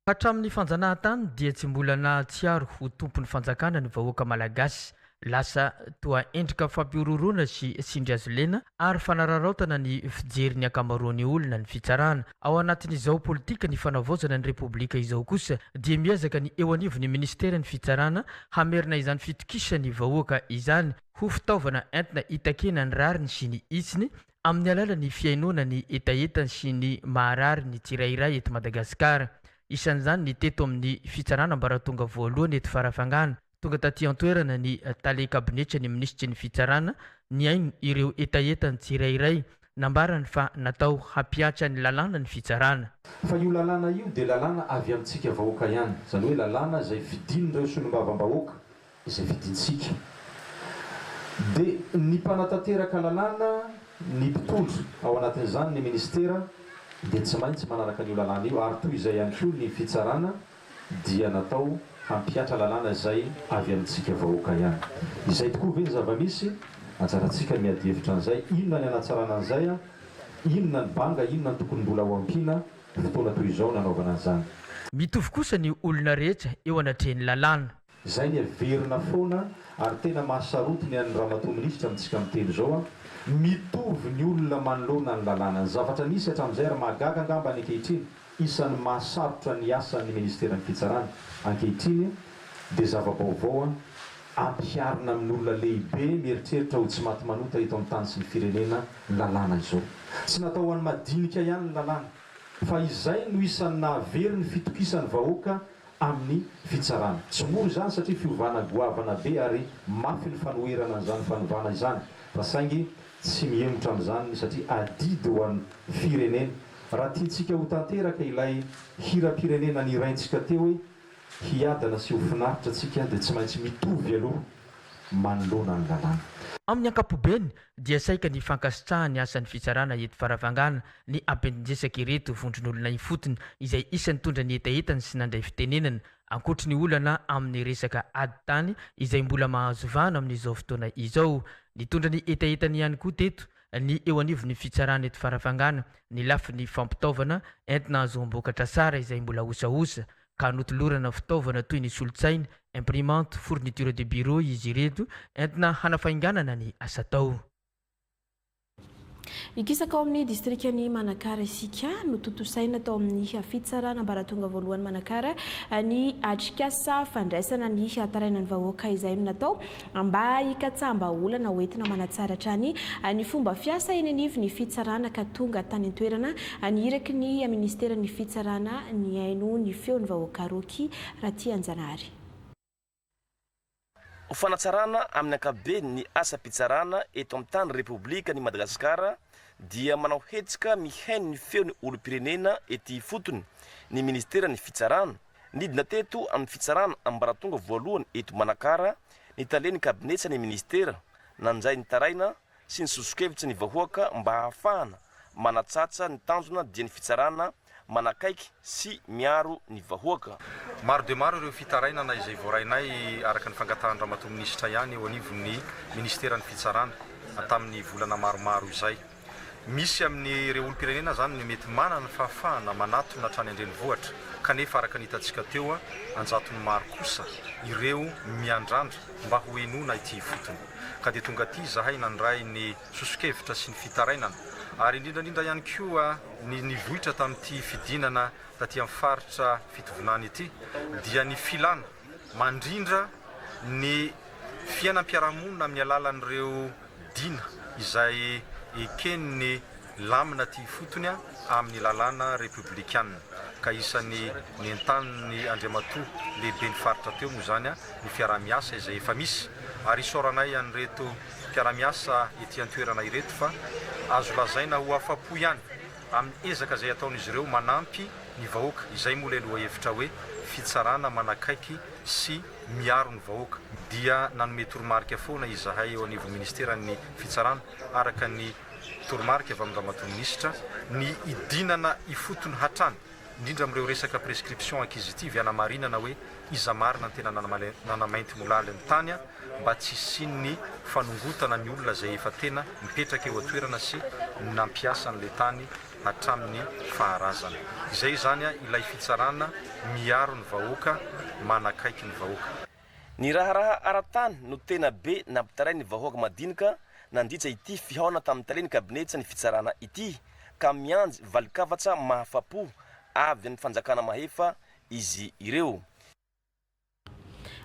Hatramin'ny fanjanahantany dia tsy mbola nahatsiaro ho tompon'ny fanjakana ny vahoaka malagasy lasa toa endrika fampiororona sy sindry azo lena ary fanararaotana ny fijery ny ankamaroan'ny olona ny fitsarana. Ao anatin'izao politika ny fanavaozana ny repoblika izao kosa dia miezaka ny eo anivon'ny ministera ny fitsarana hamerina izany fitokisany vahoaka izany ho fitaovana entina itakena ny rariny sy ny itsiny amin'ny alalan'ny fiainoana ny etaetany sy ny maharary ny tsirairay eto Madagasikara. Isan'izany ny teto amin'ny fitsarana ambaratonga voalohany eto Farafangana. Tonga taty an-toerana ny tale kabinetra ny ministry ny fitsarana ny aino ireo etaetany tsirairay nambarany fa natao hampiatra ny lalàna ny fitsarana. Fa io lalàna io dia lalàna avy amintsika vahoaka ihany. Zany hoe lalàna izay vidin'ireo solombavam-bahoaka izay vidintsika. Dia ny mpanatanteraka lalàna ny mpitondro ao anatin'izany ny ministera dia tsy maintsy manaraka an'io lalàna io ary toy izay ihany koa ny fitsarana dia natao hampiatra lalàna izay avy amintsika vahoaka ihany. Izay tokoa ve ny zava-misy anjarantsika miady hevitra an'izay, inona ny anatsarana an'izay, inona ny banga, inona ny tokony mbola ho ampiana fotoana toy izao nanaovana an'izany. Mitovy kosa ny olona rehetra eo anatrehan'ny lalàna. Izay ny averina foana ary tena mahasaroty ny an'ny ramatoa minisitra amintsika miteny izao mitovy ny olona manoloana ny lalàna. Ny zavatra nisy hatramin'izay ary mahagaga angamba ny ankehitriny isan'ny mahasarotra ny asan'ny ministeran'ny fitsarana ankehitriny dia zava-baovao ampiharina amin'ny olona lehibe mieritreritra ho tsy maty manota eto amin'ny tany sy ny firenena ny lalàna izao. Tsy natao ho an'ny madinika ihany ny lalàna fa izay no isan'ny nahavery ny fitokisan'ny vahoaka amin'ny fitsarana. Tsy mora izany satria fiovana goavana be ary mafy ny fanoherana an'izany fanovana izany fa saingy tsy mihemotra amin'izany satria adidy ho an'ny firenena. Raha tiantsika ho tanteraka ilay hira-pirenena ny iraintsika teo hoe hiadana sy ho finaritra atsika dia tsy maintsy mitovy aloha manoloana ny lalàna. Amin'ny ankapobeny dia saika ny fankasitrahany asan'ny fitsarana eto faravangana ny ampendresaka ireto vondron'olona ifotony izay isan'ny tondra ny etaetany sy nandray fitenenana ankoatra ny olana amin'ny resaka ady tany izay mbola mahazo vano amin'izao fotoana izao. Ny tondra ny etaetany ihany koa teto ny eo anivon'ny fitsarana eto faravangana ny lafin'ny fampitaovana entina azombokatra sara izay mbola osaosa ka notolorana fitaovana toy ny solotsaina, imprimante, fourniture de bureau izy ireto entina hanafainganana ny asa tao. Ikisaka ao amin'ny distrikany Manakara isika no totosaina tao amin'ny fitsarana ambaratonga voalohany Manakara ny atrikasa fandraisana ny tarainan'ny vahoaka izay no natao mba hikatsamba olana hoentina manatsaratra ny fomba fiasa eny anivy ny fitsarana ka tonga tany an-toerana ny iraky ny ministeran'ny fitsarana ny aino ny feon'ny vahoaka roky Ratianjanary. Fanatsarana amin'ny ankabeny ny asa pitsarana eto amin'ny tany Repoblika ny Madagasikara dia manao hetsika mihaino ny feon'ny olom-pirenena ety fotony ny ministeran'ny fitsarana nidina teto amin'ny fitsarana ambaratonga voalohany eto Manakara ny taleny kabinetsa ny ministera nanjay ny taraina sy ny sosokevitsy ny vahoaka mba hahafahana manatsatsa ny tanjona dia ny fitsarana manakaiky sy miaro ny vahoaka. Maro de maro ireo fitarainana izay voarainay araka ny fangatahana-ramatoa minisitra ihany eo anivon'ny ministeran'ny fitsarana tamin'ny volana maromaro izay. Misy amin'ireo olom-pirenena zany ny mety manana fahafahana manatona hatrany andrenivohitra kanefa araka ny hitantsika teo anjatony maro kosa ireo miandrandra mba ho enona ity fotony ka dia tonga ty zahay nandray ny sosokevitra sy ny fitarainana ary indrindrandrindra ihany koa ny vohitra tamin'ity fidinana taty amin'ny faritra fitovinany ity dia ny filana mandrindra ny fiainam-piarahamonina amin'ny alalan'ireo dina izay eken'ny lamina ty fotony amin'ny lalàna republikana ka isan'ny ny entaniny Andriamatoa lehibe ny faritra teo moa zany ny fiarahamiasa izay efa misy ary isoranay an'ireto fiarahamiasa ety an-toerana ireto fa azo lazaina ho afapo ihany amin'ny ezaka izay ataon'izy ireo manampy ny vahoaka izay moa ilay loha hevitra hoe fitsarana manakaiky sy miaro ny vahoaka dia nanome toromarika foana izahay eo anivon'ny ministeran'ny fitsarana araka ny toromarika avy amin'ny ramatoa minisitra ny idinana ifotony hatrany indrindra amin'ireo resaka prescription acquisitive anamarinana hoe iza marina ny tena nanamainty molala ny tany mba tsy sin'ny fanongotana ny olona izay efa tena mipetraka eo atoerana sy nampiasa n'ilay tany hatramin'ny faharazana. Izay zany ilay fitsarana miaro ny vahoaka manakaiky ny vahoaka. Ny raharaha ara-tany no tena be nampitaray ny vahoaka madinika nandritsa ity fihaona tamin'ny taleny kabinetsa ny fitsarana ity ka mianjy valikavatra mahafapo avy amin'ny fanjakana mahefa izy ireo.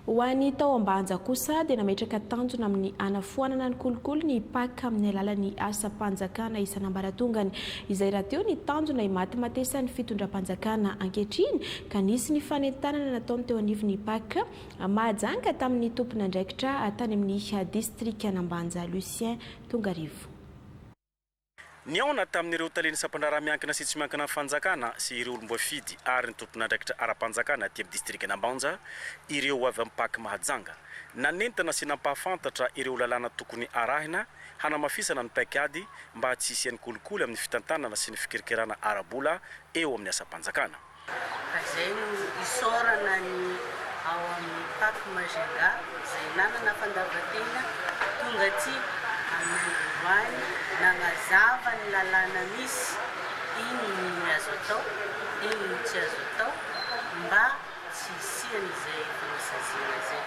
Ho an'ny tao ambanja kosa dia nametraka tanjona amin'ny anafoanana ny kolokolo ny paka amin'ny alalan'ny asa-panjakana isan'ambaratongany izay raha teo ny tanjona imaty matesa ny fitondram-panjakana ankehitriny ka nisy ny fanentanana nataony teo anivon'ny paka mahajanga tamin'ny tompon'andraikitra tany amin'ny distrika an'Ambanja Lucien Tongarivo. Niaona tamin'ireo taleny sapandrara miankina sy tsy miankina fanjakana sy ireo olom-boafidy ary ny tompon'andraikitra ara-panjakana aty amin'ny distrika an'Ambanja ireo avy amin'ny paky mahajanga nanentana sy nampahafantatra ireo lalàna tokony arahina hanamafisana ny paikady mba tsy hisian'ny kolikoly amin'ny fitantanana sy ny fikirikirana ara-bola eo amin'ny asa-panjakana. Izay no isorana ny ao amin'ny paky Majunga izay nanana fandavatena tonga ty amin'ny nangazava ny lalàna misy iny ny azo atao iny ny tsy azo atao mba tsy hisian'izay fanasaziana zay.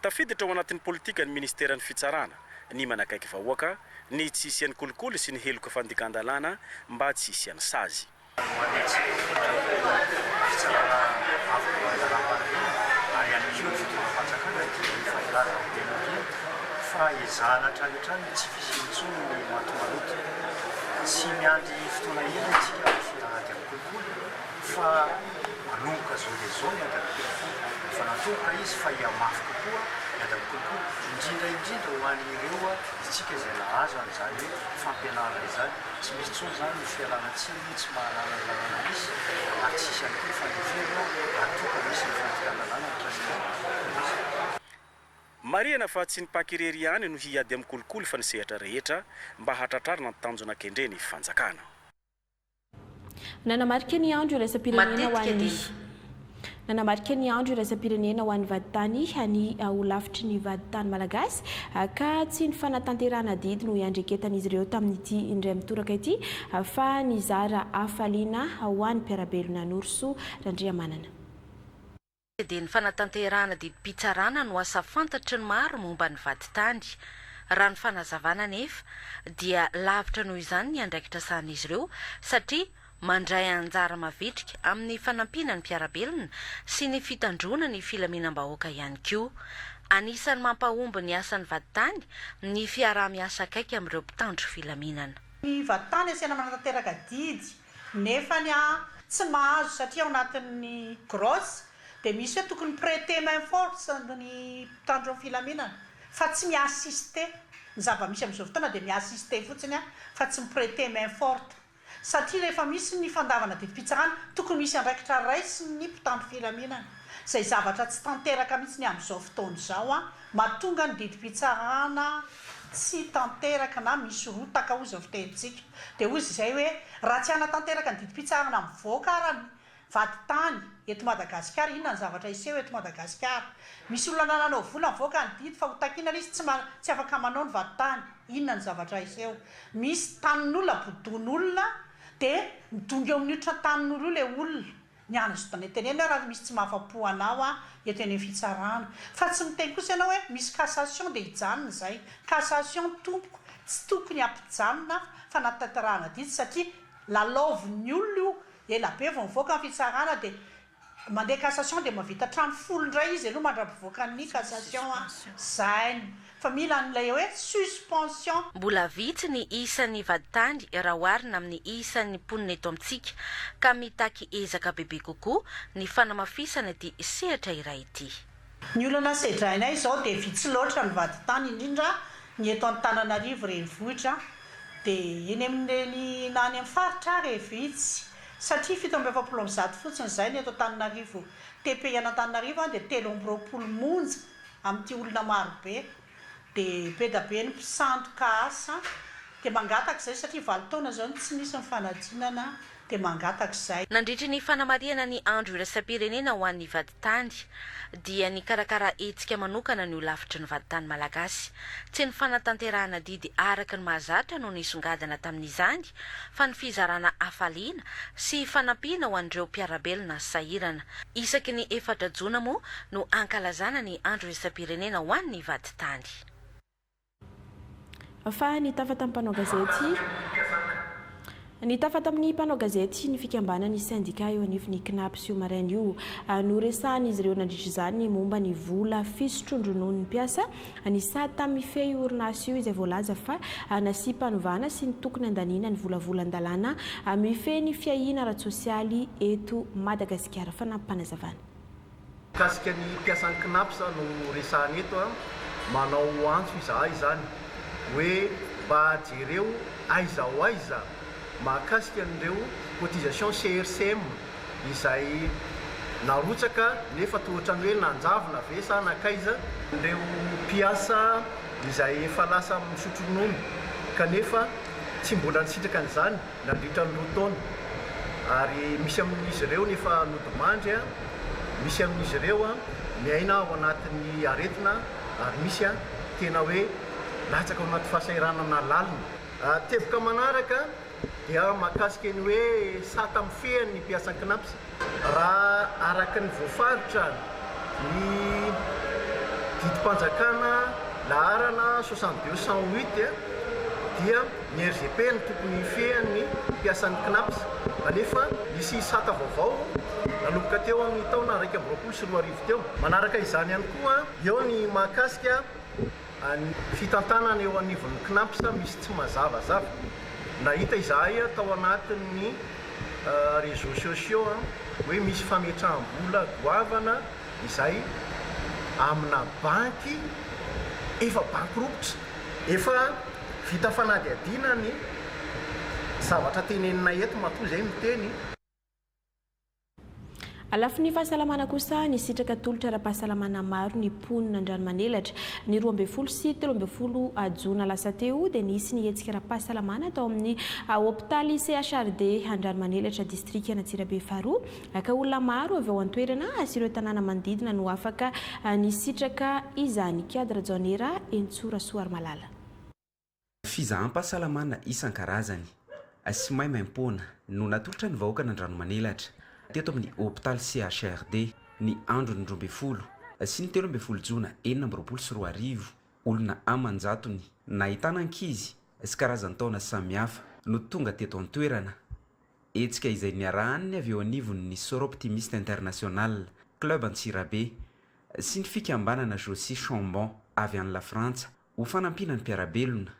Tafiditra ao anatin'ny politika ny ministeran'ny fitsarana ny manakaiky vahoaka ny tsy hisian'ny kolikoly sy ny heloka fandikan-dalàna mba tsy hisian'ny sazy. Fa izana trany tsy fisintsony ny matomaloto sy miandry fotoana ela tsika anaty amin'ny kolikoly fa manomboka zao dia zao ny ady amin'ny kolikoly fa natomboka izy fa hiamafy kokoa ny ady amin'ny kolikoly indrindra indrindra ho an'ireo itsika izay nahazo an'izany hoe fampianarana izany tsy misy tsony zany ny fialanantsiny tsy mahalala lalàna misy ary tsisy any koa fandeferana atoka misy ny fantika lalàna ny klasika. mariana fa tsy nipakirery ihany no hiady amin'ny kolikoly fa nisehatra rehetra mba hatratrarina ny tanjonakendreny fanjakana. Nanamarika ny andro iraisam-pirenena ho an'ny vaditany any ho lavitry ny vaditany malagasy ka tsy ny fanatanterahana didy no iandreketan'izy ireo tamin'ity indray mitoraka ity fa nizara hafaliana ho an'ny mpiarabelona Norso Randriamanana. Dia ny fanatanterahana didim-pitsarana no asa fantatry ny maro momba ny vaditany. Raha ny fanazavana nefa dia lavitra noho izany ny andraikitra sahan'izy ireo satria mandray anjara mavitrika amin'ny fanampiana ny mpiarabelona sy ny fitandrona ny filaminam-bahoaka ihany koa. Anisan'ny mampahomby ny asan'ny vaditany ny fiarah-miasa akaiky amin'ireo mpitandro filaminana. Ny vaditany asiana manatanteraka didy nefa ny tsy mahazo satria ao anatin'ny grosse dia misy hoe tokony prêter main forte ny mpitandro filaminana fa tsy miassiste ny zava-misy amin'izao fotoana dia miassiste fotsiny fa tsy miprêter main forte satria rehefa misy ny fandavana didim-pitsarana tokony misy andraikitra raisy ny mpitandro filaminana izay zavatra tsy tanteraka mihitsy ny amin'izao fotoana izao mahatonga ny didim-pitsarana tsy tanteraka na misy rotaka ozy ny fitentsika dia ozy izay hoe raha tsy anatanteraka ny didim-pitsarana mivoaka ary vaditany eto Madagasikara inona ny zavatra iseho eto Madagasikara. Misy olona nanao vola mivoaka ny didy fa hotakinana izy tsy afaka manao ny vaditany inona ny zavatra iseho. Misy tanin'olona bodon'olona dia midonga eo amin'ny otra tanin'olona ilay olona ny anazotana tenena raha misy tsy mahafapo anao eto eny fitsarana fa tsy miteny kosa ianao hoe misy cassation dia hijanona izay cassation tompoko tsy tokony ampijanona fa natanterahana didy satria lalaovin'ny olona io ela be vao mivoaka ny fitsarana dia mandeha cassation dia mavita trano folo indray izy aloha mandrapivoaka ny cassation zainy fa mila n'ilay hoe suspension. Mbola vitsy ny isan'ny vaditany raha oharina amin'ny isan'ny mponina eto amintsika ka mitaky ezaka bebe kokoa ny fanamafisana ity sehatra iray ity. Ny olona sedrainay izao dia vitsy loatra ny vaditany indrindra ny eto Antananarivo renivohitra dia eny amin'ireny na any amin'ny faritra ary vitsy satria 720 fotsiny izay ny eto Antananarivo TP Antananarivo dia 320 monja amin'ity olona marobe dia be da be ny mpisandoka asa dia mangataka izay satria 20 taona izao tsy nisy ny fanadinana dia mangataka izay. Nandritry ny fanamariana ny andro iraisam-pirenena ho an'ny vaditany dia ny karakara etsika manokana ny ho lavitry ny vaditany malagasy tsy ny fanatanterahana didy araka ny mahazatra no nisongadana tamin'izany fa ny fizarana hafaliana sy fanampiana ho an'ireo mpiarabelona sahirana. Isaky ny 4 jona moa no ankalazana ny andro iraisam-pirenena ho an'ny vaditany. Fa nitafa tamin'ny mpanao gazety ny fikambanany syndika eo anivon'ny KNAP sy maraina io no resahan'izy ireo nandritra izany momba ny vola fisotrondro noho ny mpiasa ny sady tamin'ny fey orinasa io izay voalaza fa nasi mpanovana sy ny tokony andanina ny volavolan-dalàna mifeny fiahina ara-tsosialy eto Madagasikara fa nampanazavana. Kasika ny mpiasan'ny KNAP no resahany eto manao antso izahay izany hoe mba jereo aiza ho aiza mahakasika an'ireo cotisation CRCM izay narotsaka nefa tohatra ny hoe nanjavona ve sa nakaiza ireo mpiasa izay efa lasa misotro ronono kanefa tsy mbola nisitraka an'izany nandritra ny 2 taona ary misy amin'izy ireo nefa nodimandry misy amin'izy ireo miaina ao anatin'ny aretina ary misy tena hoe latsaka ao anaty fahasahiranana lalina. Teboka manaraka dia mahakasika ny hoe sa tamin'ny fehan'ny mpiasan'ny KNAP raha araka ny voafaritra ny didim-panjakana laharana 6208 dia ny RGP ny tokony fehan'ny mpiasan'ny KNAP kanefa nisy sata vaovao nanomboka teo amin'ny taona 2024 teo. Manaraka izany ihany koa eo ny mahakasika ny fitantanana eo anivon'ny KNAP misy tsy mazavazava. Nahita izahay tao anatin'ny réseaux sociaux hoe misy fametrahambola goavana izay amina banky efa bankropotra efa vita fanady adina ny zavatra tenenina eto matoa zay miteny. Alafin'ny fahasalamana kosa ny sitraka tolotra ara-pahasalamana maro ny ponina Andrianomanelatra ny 12 sy 13 jona lasa teo dia nisy ny hetsika ara-pahasalamana tao amin'ny hôpitaly CHRD Andrianomanelatra district Antsirabe faharoa ka olona maro avy ao an-toerana sy ireo tanàna manodidina no afaka ny sitraka izany. Cadre Jonera Entsora Soarmalala. Fizaham-pahasalamana isan-karazany sy maimaimpona no natolotra ny vahoaka n'Andrianomanelatra teto amin'ny hôpitaly CHRD ny andro ny 12 sy ny 13 jona 2024 olona amanjatony nahitana ankizy sy karazan-taona samihafa no tonga teto an-toerana. Hetsika izay niarahany avy eo anivony ny Soro Optimiste International Club Antsirabe sy ny fikambanana Josie Chambon avy any La Frantsa ho fanampiana ny mpiarabelona.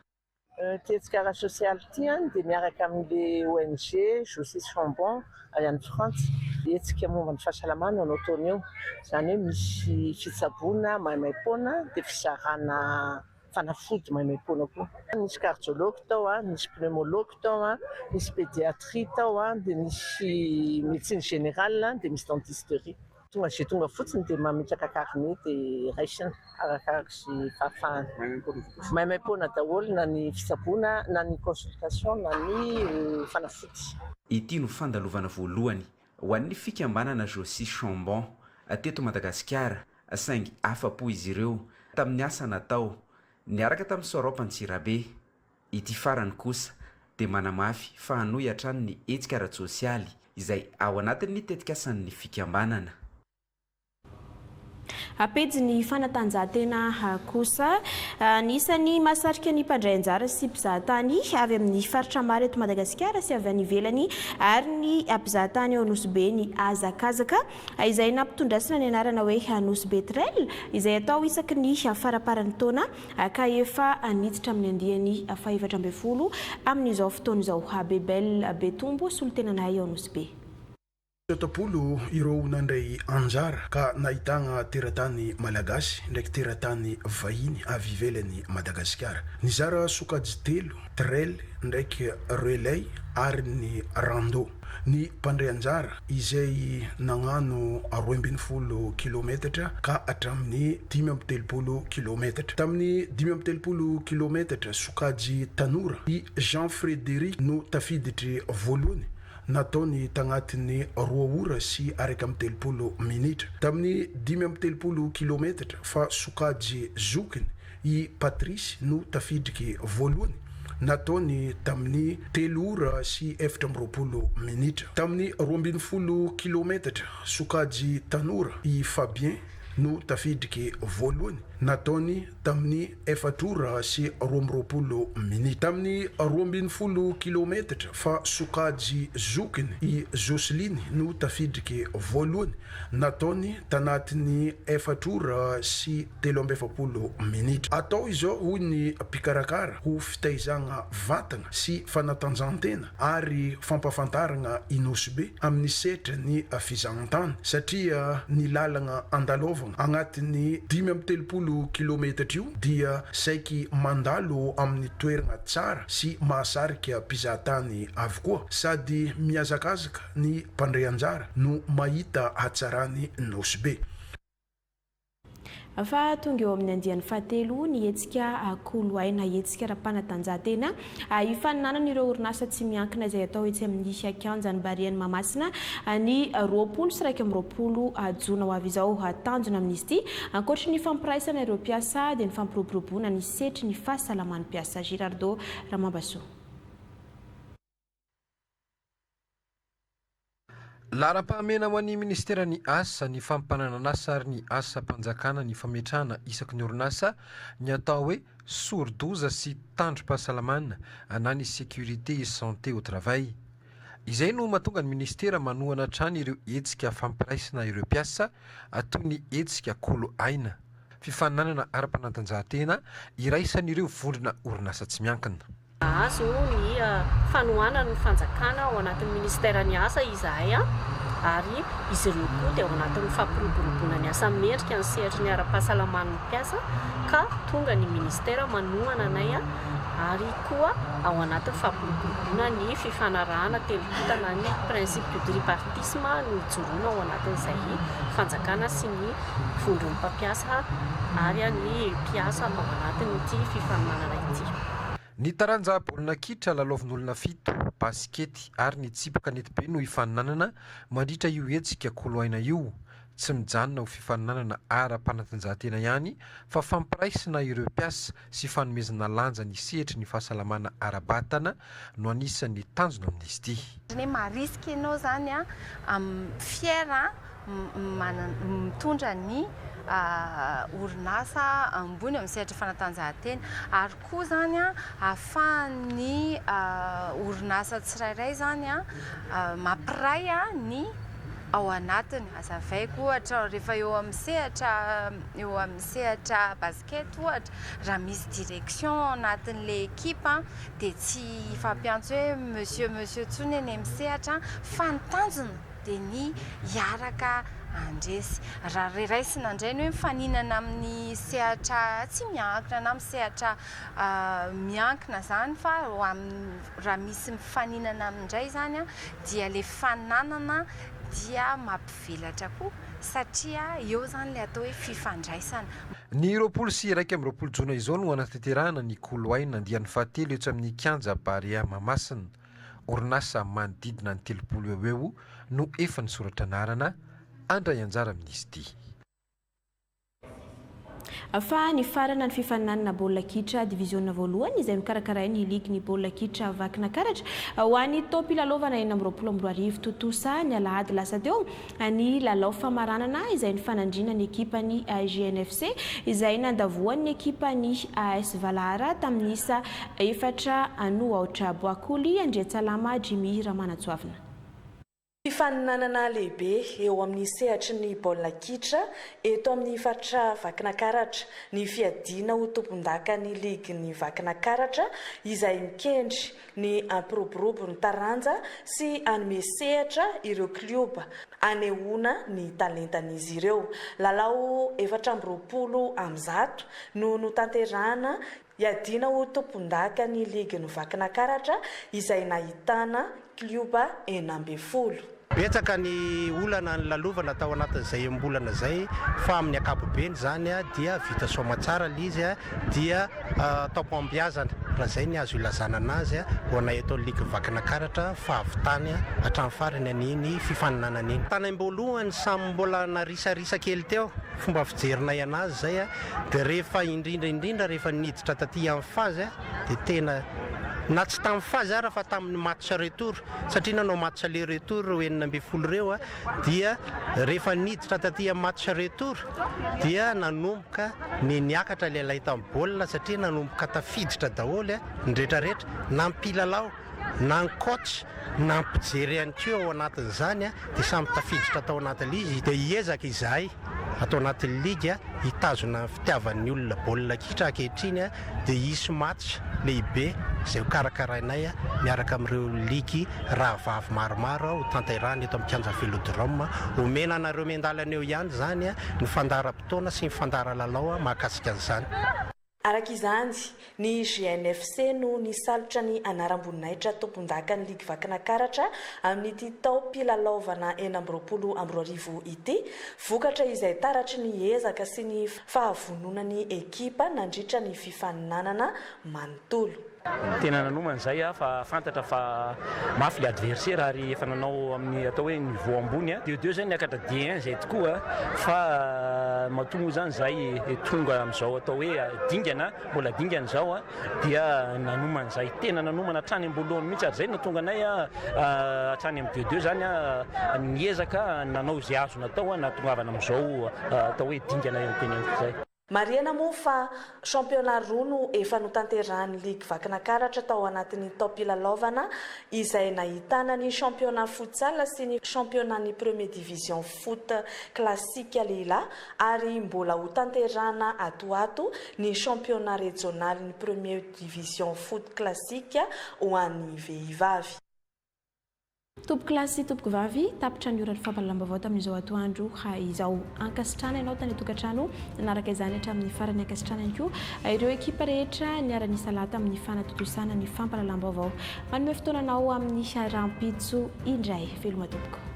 Hetsika social tiany dia miaraka amin'le ONG Josie Chambon avy any France. Hetsika momba ny fahasalamana no ataony eo, izany hoe misy fitsaboana maimaimpona dia fizarana fanafody maimaimpona koa. Misy cardiologue tao, misy pneumologue tao, misy pédiatrie tao, dia misy médecine générale, dia misy dentisterie. Tonga zay tonga fotsiny dia mametraka carnet dia raisina arakaraka sy fahafahany. Maimaimpona daholo na ny fitsaboana na ny consultation na ny fanafody. Ity no fandalovana voalohany ho an'ny fikambanana Josie Chambon teto Madagasikara saingy afa-po izy ireo tamin'ny asa natao niaraka tamin'ny Soro Antsirabe. Ity farany kosa dia manamafy fa hanohy hatrany ny hetsika ara-tsosialy izay ao anatin'ny tetikasan'ny fikambanana. Apedy ny fanatanjahantena kosa nisany masarika ny mpandray anjara sy mpizahatany avy amin'ny faritra maro eto Madagasikara sy avy any ivelany ary ny mpizahatany ao Nosbe ny Azakazaka izay nampitondrasana ny anarana hoe Nosbe Trail izay atao isaky ny faraparan'ny taona ka efa niditra amin'ny andiany faha 17 amin'izao fotoana izao. Bebel Betombo solotenanay ao Nosbe. Topolo ireo nandray anjara ka nahitana teratany malagasy ndraiky teratany vahiny avy ivelany Madagasikara. Nizara sokajy telo trail ndraiky relay ary ny rando. Ny mpandray anjara izay nagnano 12 kilometatra ka hatramin'ny 530 kilometatra. Tamin'ny 530 kilometatra sokajy tanora i Jean Frédéric no tafiditry voalohany nataony tagnatiny 2 ora sy 30 minitra. Tamin'ny 530 kilometatra fa sokajy zokiny i Patrice no tafidriky voalohany nataony tamin'ny 3 ora sy 40 minitra. Tamin'ny 20 kilometatra sokajy tanora i Fabien no tafidriky voalohany nataony tamin'ny 4 ora sy 20 minitra. Tamin'ny 20 kilometatra fa sokajy zokiny i Joseline no tafidriky voalohany nataony tanatin'ny 4 ora sy 30 minitra. Atao izao hoy ny mpikarakara ho fitaizagna vatagna sy fanatanjahantena ary fampafantaragna i Nosbe amin'ny setra ny fizahantany satria ny lalagna andalovagna agnatin'ny 530 kilometatra io dia saiky mandalo amin'ny toerana tsara sy mahasarika mpizahatany avokoa sady miazakazaka ny mpandray anjara no mahita hatsarany Nosbe. Fa tonga eo amin'ny andiany fahatelo ny hetsika koloaina hetsika ara-panatanjahantena ifaninanana ireo orinasa tsy miankina izay atao etsy amin'ny kianjany Bariany Mahamasina ny 20 sy 20 jona ho avy izao tanjona amin'izy ity ankoatra ny fampiraisana ireo mpiasa dia ny fampiroboroboana ny setry ny fahasalaman'ny mpiasa. Girardo Ramambaso. Lara-pahamena ho an'ny ministera ny asa ny fampanananasa ary ny asa panjakana ny fametrahana isaky ny orinasa ny atao hoe sordoza sy tandro-pahasalamana na ny sécurité et santé au travail. Izay no mahatonga ny ministera manohana hatrany ireo hetsika fampiraisana ireo mpiasa toy ny hetsika kolo aina fifaninanana ara-panatanjahantena iraisan'ireo vondrona orinasa tsy miankina. Azo ny fanohanana ny fanjakana ao anatin'ny ministera ny asa izahay ary izy ireo koa dia ao anatin'ny fampiroboroboana ny asa mendrika ny sehatry ny ara-pahasalaman'ny mpiasa ka tonga ny ministera manohana anay ary koa ao anatin'ny fampiroboroboana ny fifanarahana telokotana ny principe de tripartisme ny joroana ao anatin'izay fanjakana sy ny vondron'ny mpampiasa ary ny mpiasa ao anatin'ity fifaninanana ity. Ny taranja baolina kitra lalaovin'olona fito baskety ary ny tsipaka netibe no hifaninanana mandritra io hetsika koloaina io. Tsy mijanona ho fifaninanana ara-panatanjahantena ihany fa fampiraisina ireo mpiasa sy fanomezana lanja ny sehatry ny fahasalamana ara-batana no anisan'ny tanjona amin'izy ity. Mariska ianao zany fiera mitondra ny orinasa ambony amin'ny sehatra fanatanjahantena ary koa zany ahafahan'ny orinasa tsirairay zany mampiray ny ao anatiny azavaiko ohatra rehefa eo amin'ny sehatra basket ohatra raha misy direction anatin'le ekipa dia tsy fampiantso hoe monsieur tsony eny amin'ny sehatra fa ny tanjona dia ny hiaraka andresy raha reraisina indray ny hoe mifaninana amin'ny sehatra tsy miankina na amin'ny sehatra miankina zany fa raha misy mifaninana amindray zany dia le fananana dia mampivelatra koa satria eo zany le atao hoe fifandraisana. Ny 21 jona izao no anatanterahana ny koloaina andian'ny fahatelo etsy amin'ny kianja Barea Mamasina. Orinasa manodidina ny 30 eo no efa nisoratra anarana andray anjara amin'izy ity. Fa ny farana ny fifaninanana baolina kitra diviziona voalohany izay mikarakara ny ligy ny baolina kitra vakina karatra ho an'ny top lalaovana eny amin'ny 24 totosa ny alahady lasa teo ny lalao famaranana izay nifanandrina ny ekipa ny GNFC izay nandavoan'ny ekipa ny AS Valara tamin'ny isa 4-0 Boakoli Andriatsalama Jimmy Ramanatsoavina. Fifaninanana lehibe eo amin'ny sehatry ny baolina kitra eto amin'ny faritra vakina karatra ny fiadiana ho tompon-daka ny ligy ny vakina karatra izay mikendry ny ampiroborobo ny taranja sy anome sehatra ireo klioba anehoana ny talentan'izy ireo. Lalao 420 no notanterahana iadiana ho tompon-daka ny ligy ny vakina karatra izay nahitana klioba 40. Betsaka ny olana ny lalovana tao anatin'izay ambolana zay fa amin'ny akapobeny zany dia vita soma tsara lizy dia taopambiazana raha zay ny azo ilazana anazy ho anay eto ligy vakina karatra fa avitany hatramin'ny farany aniny fifaninanana iny. Tanaim-boalohany samy mbola narisarisa kely teo fomba fijerinay anazy zay dia rehefa indrindra rehefa niditra taty amin'ny fazy dia tena na tsy tamin'ny fazy ara fa tamin'ny match retour satria nanao match aller retour 40 reo dia rehefa niditra taty amin'ny match retour dia nanomboka niakatra lehilahy tamin'ny baolina satria nanomboka tafiditra daholo ndretrarehetra na mpilalao na ny coach na mpijery ihany koa ao anatin'izany dia samy tafiditra tao anatin'ilay izy dia hiezaka izahay atao anatin'ny ligy hitazona fitiavan'ny olona baolina kitra ankehitriny dia hisy match lehibe izay karakarainay miaraka amin'ireo ligy rahavavy maromaro ho tanterahana eto amin'ny kianja Velodrome omena anareo mendalana eo ihany zany ny fandaharam-potoana sy ny fandaharalalao mahakasika an'izany. Araka izany ny GNFC no nisalotra ny anaram-boninahitra tompon-daka ny ligy vakina karatra amin'ity tao pilalaovana 20 ity vokatra izay taratry ny ezaka sy ny fahavononan'ny ekipa nandritra ny fifaninanana manontolo. Tena nanomana zay fa fantatra fa mafy le adversaire ary efa nanao amin'ny atao hoe niveau ambony dia zay niakatra D1 zay tokoa fa mahatonga zany zay tonga amin'izao atao hoe dingana mbola dingana zao dia nanomana zay tena nanomana hatrany ambolohany mihitsy ary zay natonga anay hatrany amin'ny 2-2 zany niezaka nanao izay azo natao natongavana amin'izao atao hoe dingana tena zay. Mariana moa fa championnat roa no efa notanterahany ligy vakina karatra tao anatin'ny top pilalaovana izay nahitana ny championnat futsal sy ny championnat ny premier division foot classique lehilahy ary mbola ho tanterahana atoato ny championnat régional ny premier division foot classique ho an'ny vehivavy. Tompoko klasy tompoko vavy tapitra ny oran'ny fampalalambavao tamin'izao atoandro izao ankasitrana ianao tany tokantrano nanaraka izany hatramin'ny farany ankasitrana ihany koa ireo ekipa rehetra niara-nisa lata amin'ny fanatotosana ny fampalalambavao manome fotoananao amin'ny rampitso indray veloma tompoko